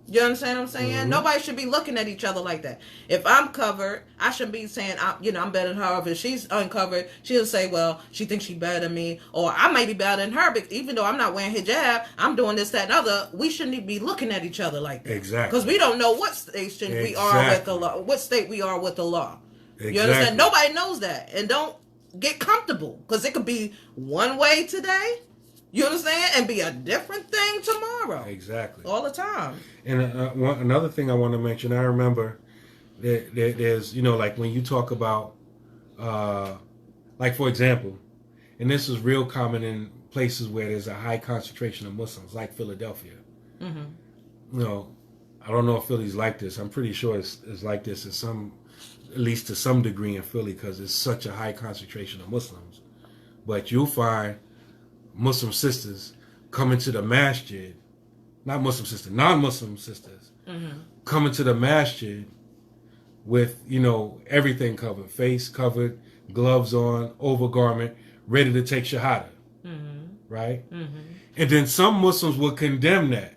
You understand what I'm saying? Nobody should be looking at each other like that. If I'm covered, I shouldn't be saying, I'm better than her. If she's uncovered, she'll say, well, she thinks she's better than me. Or I may be better than her, but even though I'm not wearing hijab, I'm doing this, that, and other. We shouldn't be looking at each other like that. Exactly. Because we don't know what station we are with the law, what state we are with the law. Exactly. You understand? Nobody knows that. And don't get comfortable, because it could be one way today, you understand, and be a different thing tomorrow. Exactly. All the time. And another thing I want to mention, I remember there's, like when you talk about, like for example, and this is real common in places where there's a high concentration of Muslims, like Philadelphia. I don't know if Philly's like this. I'm pretty sure it's like this at least to some degree in Philly, because it's such a high concentration of Muslims. But you'll find Muslim sisters coming to the masjid, not Muslim sisters, non-Muslim sisters, coming to the masjid with, everything covered, face covered, gloves on, overgarment, ready to take shahada, right? And then some Muslims will condemn that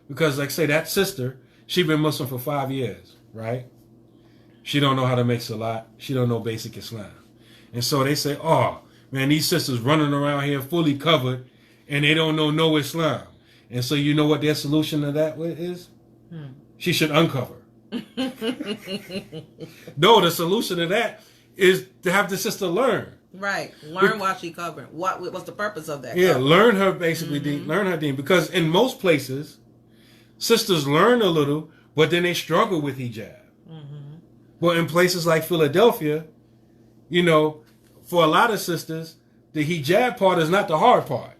because, like say, that sister, she been Muslim for 5 years, right? She don't know how to make salat. She don't know basic Islam. And so they say, oh, man, these sisters running around here fully covered and they don't know no Islam. And so you know what their solution to that is? She should uncover. No, the solution to that is to have the sister learn. Right. Learn while she covering. What's the purpose of that? Yeah, learn her basically deen, learn her deen. Because in most places, sisters learn a little, but then they struggle with hijab. But in places like Philadelphia, for a lot of sisters, the hijab part is not the hard part.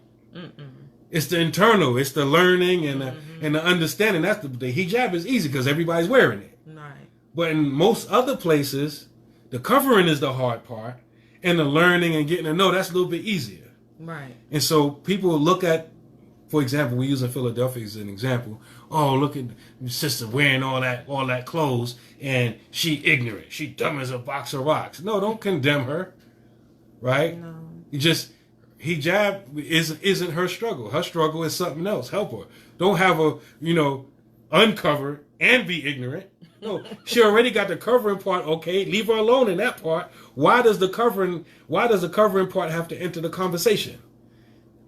It's the internal. It's the learning and the understanding. That's the hijab is easy because everybody's wearing it. Right. But in most other places, the covering is the hard part, and the learning and getting to know, that's a little bit easier. Right. And so people look at, for example, we're using Philadelphia as an example. Oh, look at the sister wearing all that clothes, and she ignorant. She dumb as a box of rocks. No, don't condemn her, right? No. You just, hijab isn't her struggle. Her struggle is something else. Help her. Don't have her, uncover and be ignorant. No, she already got the covering part. Okay, leave her alone in that part. Why does the covering part have to enter the conversation?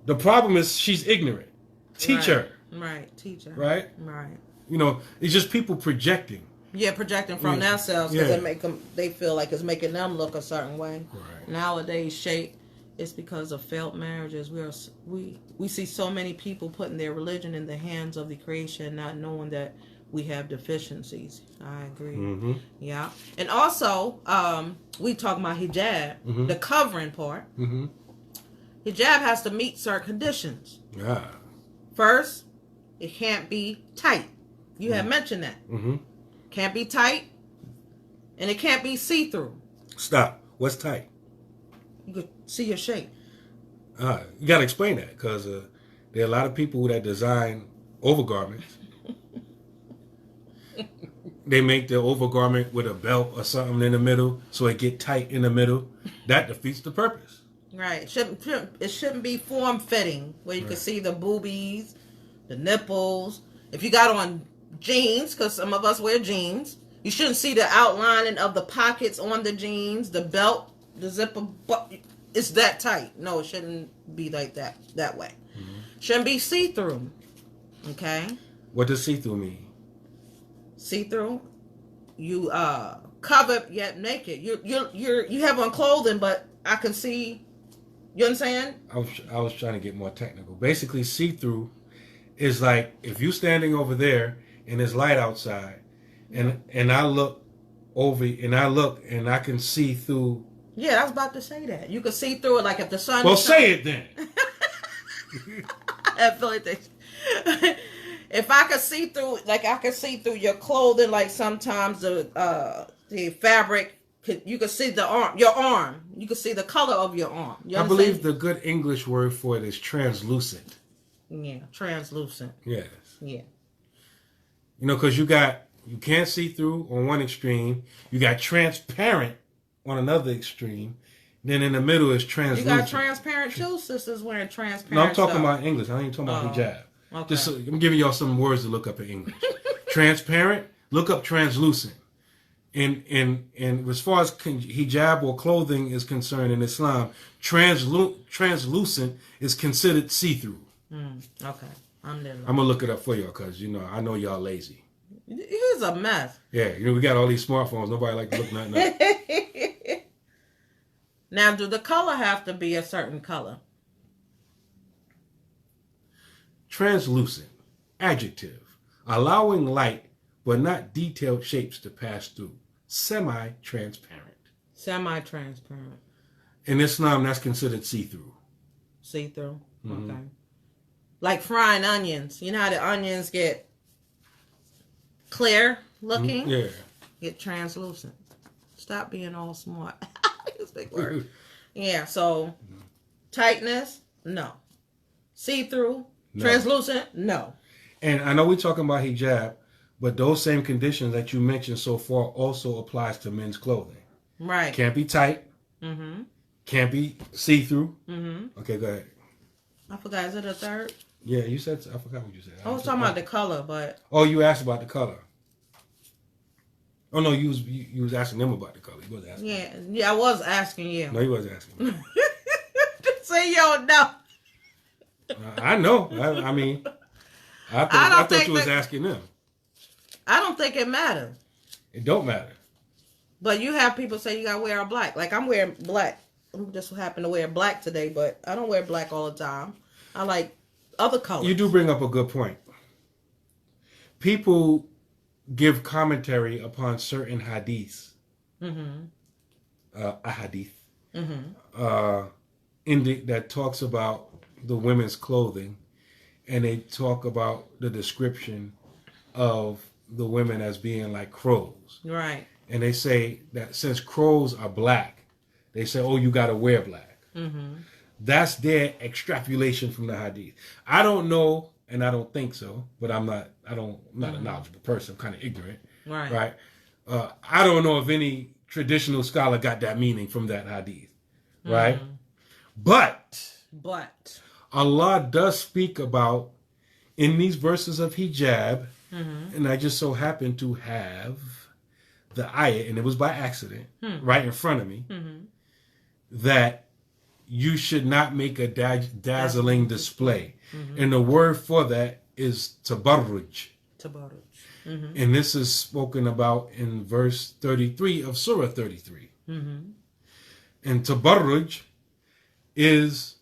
The problem is she's ignorant. Teach her. Right, teach her. Right? Right. It's just people projecting. Yeah, projecting from themselves because they feel like it's making them look a certain way. Right. Nowadays, it's because of failed marriages. We see so many people putting their religion in the hands of the creation, not knowing that we have deficiencies. I agree. Yeah. And also, we talk about hijab, the covering part. Hijab has to meet certain conditions. Yeah. First, it can't be tight. You have mentioned that. Can't be tight, and it can't be see-through. Stop. What's tight? You could see your shape. You got to explain that, because there are a lot of people that design overgarments. They make the overgarment with a belt or something in the middle, so it get tight in the middle. That defeats the purpose. Right. It shouldn't be form fitting where you can Right. see the boobies, the nipples. If you got on jeans, because some of us wear jeans, you shouldn't see the outlining of the pockets on the jeans, the belt, the zipper. But it's that tight. No, it shouldn't be like that. That way. Mm-hmm. Shouldn't be see through. Okay. What does see-through mean? See through. You covered yet naked. You have on clothing, but I can see. You understand? I was trying to get more technical. Basically, see-through is like if you standing over there and there's light outside, and I look over and I can see through. Yeah, I was about to say that. You can see through it, like if the sun. Well, say it then. I feel like this. If I could see through, like I could see through your clothing, like sometimes the fabric, you could see the arm, your arm. You could see the color of your arm. You I understand? believe the good English word for it is translucent. Yeah, translucent. Yes. Yeah. You know, because you can't see through on one extreme. You got transparent on another extreme. Then in the middle is You translucent. got transparent too. Sisters wearing transparent. No, I'm talking stuff. about English. I ain't talking about hijab. Okay. Just I'm giving y'all some words to look up in English. Transparent. Look up translucent. And as far as hijab or clothing is concerned in Islam, translucent is considered see-through. Okay. I'm gonna look it up for y'all because I know y'all lazy. Here's a mess. Yeah, we got all these smartphones. Nobody like to look nothing up. Now, do the color have to be a certain color? Translucent, adjective, allowing light but not detailed shapes to pass through. Semi-transparent. Semi-transparent. In Islam, that's considered see-through. See-through. Mm-hmm. Okay. Like frying onions. You know how the onions get clear looking? Yeah. Get translucent. Stop being all smart. Use big word. Yeah, so tightness, no. See-through, No. translucent, no. And I know we're talking about hijab, but those same conditions that you mentioned so far also applies to men's clothing. Right. Can't be tight. Mm-hmm. Can't be see-through. Mm-hmm. Okay, go ahead. I forgot, is it a third? Yeah, you said, I forgot what you said. I was talking about the color, but... Oh, you asked about the color. Oh, no, you was asking them about the color. You wasn't asking. Yeah, I was asking you. No, you wasn't asking me. Just say you don't know. I know. I mean, I thought you was asking them. I don't think it matters. It don't matter. But you have people say you gotta wear a black. Like I'm wearing black. I'm just happen to wear black today, but I don't wear black all the time. I like other colors. You do bring up a good point. People give commentary upon certain hadiths. Mm-hmm. A hadith. Mm-hmm. That talks about the women's clothing, and they talk about the description of the women as being like crows. Right. And they say that since crows are black, they say, oh, you got to wear black. Mm-hmm. That's their extrapolation from the hadith. I don't know, and I don't think so, but I'm not a knowledgeable person. I'm kind of ignorant. Right. Right. I don't know if any traditional scholar got that meaning from that hadith. Right. But Allah does speak about in these verses of hijab, and I just so happen to have the ayat, and it was by accident, right in front of me, that you should not make a dazzling display. And the word for that is tabarruj. And this is spoken about in verse 33 of Surah 33. And tabarruj is,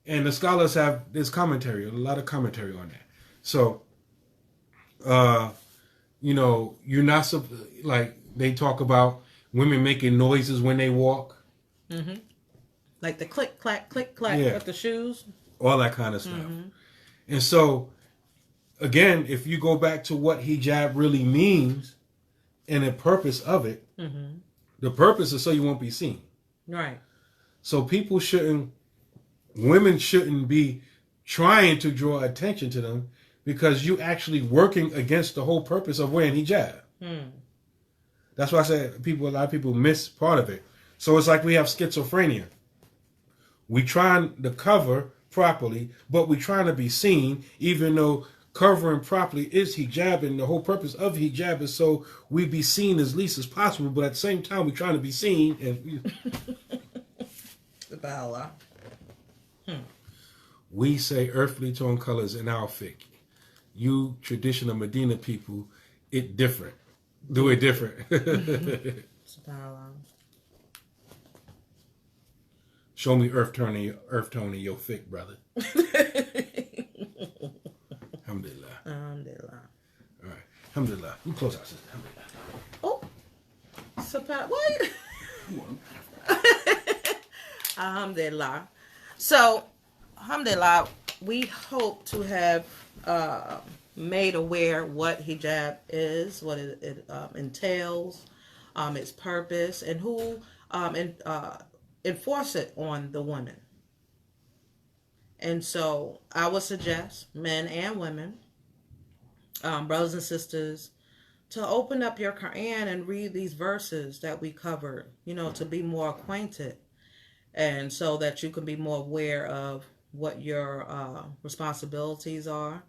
and the scholars there's commentary, a lot of commentary on that. So, you're not, like, they talk about women making noises when they walk. Mm-hmm. Like the click, clack Yeah. with the shoes. All that kind of stuff. And so, again, if you go back to what hijab really means and the purpose of it, the purpose is so you won't be seen. Right. So women shouldn't be trying to draw attention to them because you actually working against the whole purpose of wearing hijab. That's why I said a lot of people miss part of it. So it's like we have schizophrenia. We trying to cover properly, but we trying to be seen, even though covering properly is hijab, and the whole purpose of hijab is so we be seen as least as possible, but at the same time we trying to be seen. And Subhanallah. we say earthly tone colors in our fiqh. You traditional Medina people, it different. Do it different. Subhanallah. Show me earth tone in your fiqh, brother. Alhamdulillah. Alhamdulillah. All right. Alhamdulillah. You close out, sister. Alhamdulillah. Oh, Subhanallah. What? Alhamdulillah. So, alhamdulillah, we hope to have made aware what hijab is, what it entails, its purpose, and who enforce it on the women. And so I would suggest men and women, brothers and sisters, to open up your Qur'an and read these verses that we covered, to be more acquainted, and so that you can be more aware of what your responsibilities are,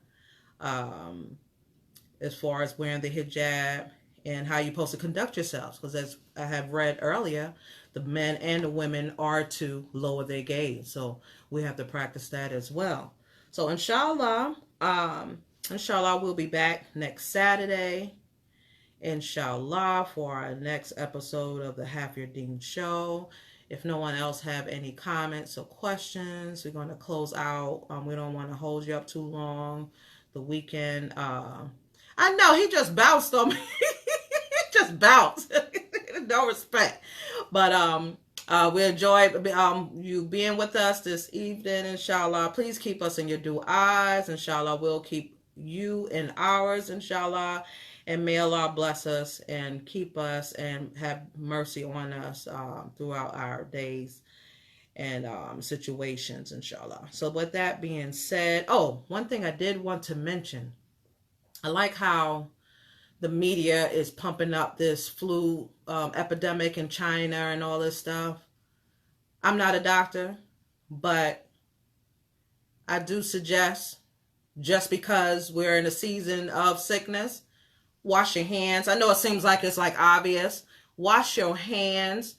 as far as wearing the hijab and how you're supposed to conduct yourselves. Because as I have read earlier, the men and the women are to lower their gaze. So we have to practice that as well. So inshallah, we'll be back next Saturday, inshallah, for our next episode of the Half Your Deen show. If no one else have any comments or questions, we're going to close out. We don't want to hold you up too long. The weekend, I know he just bounced on me. He just bounced. No respect. But we enjoyed you being with us this evening, inshallah. Please keep us in your du'as, inshallah. We'll keep you in ours, inshallah. And may Allah bless us and keep us and have mercy on us throughout our days and situations, inshallah. So with that being said, one thing I did want to mention. I like how the media is pumping up this flu epidemic in China and all this stuff. I'm not a doctor, but I do suggest, just because we're in a season of sickness, wash your hands. I know it seems like it's obvious. Wash your hands.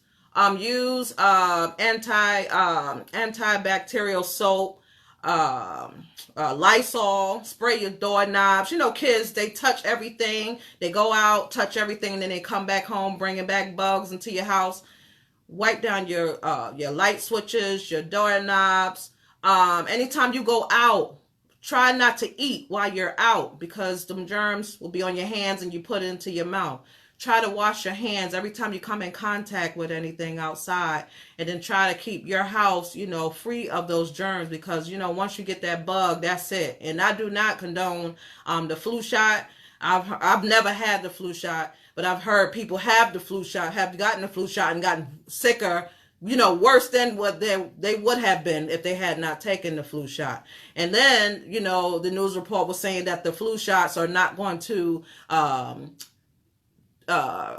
Use antibacterial soap, Lysol. Spray your doorknobs. Kids, they touch everything. They go out, touch everything, and then they come back home, bringing back bugs into your house. Wipe down your light switches, your doorknobs. Anytime you go out, try not to eat while you're out, because them germs will be on your hands and you put it into your mouth. Try to wash your hands every time you come in contact with anything outside, and then try to keep your house, free of those germs, because, once you get that bug, that's it. And I do not condone the flu shot. I've never had the flu shot, but I've heard people have the flu shot, have gotten the flu shot and gotten sicker, worse than what they would have been if they had not taken the flu shot. And then, the news report was saying that the flu shots are not going to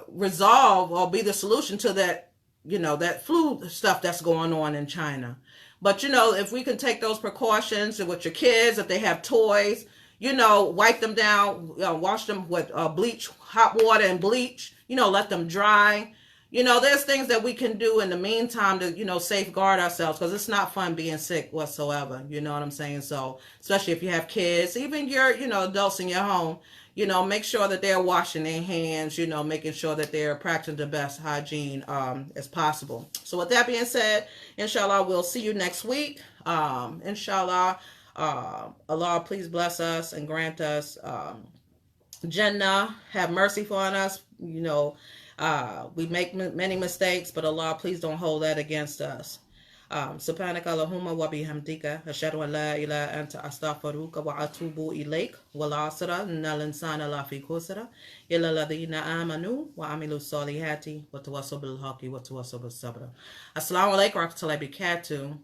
resolve or be the solution to that, that flu stuff that's going on in China. But, if we can take those precautions with your kids, if they have toys, wipe them down, wash them with bleach, hot water and bleach, let them dry. There's things that we can do in the meantime to, safeguard ourselves, because it's not fun being sick whatsoever. You know what I'm saying? So, especially if you have kids, even your, adults in your home, make sure that they're washing their hands, making sure that they're practicing the best hygiene as possible. So with that being said, inshallah, we'll see you next week. Inshallah, Allah, please bless us and grant us Jannah, have mercy on us. We make many mistakes, but Allah, please don't hold that against us. Subhanaka Allahumma wa bihamdika ashhadu an la ilaha anta astaghfiruka wa atubu ilayk wal asra innal insana lafi khusra illa alladhina amanu wa amilu salihati wa tawassaw bil haqqi wa tawassaw bis sabr. Assalamu alaikum wa rahmatullahi wa barakatuh.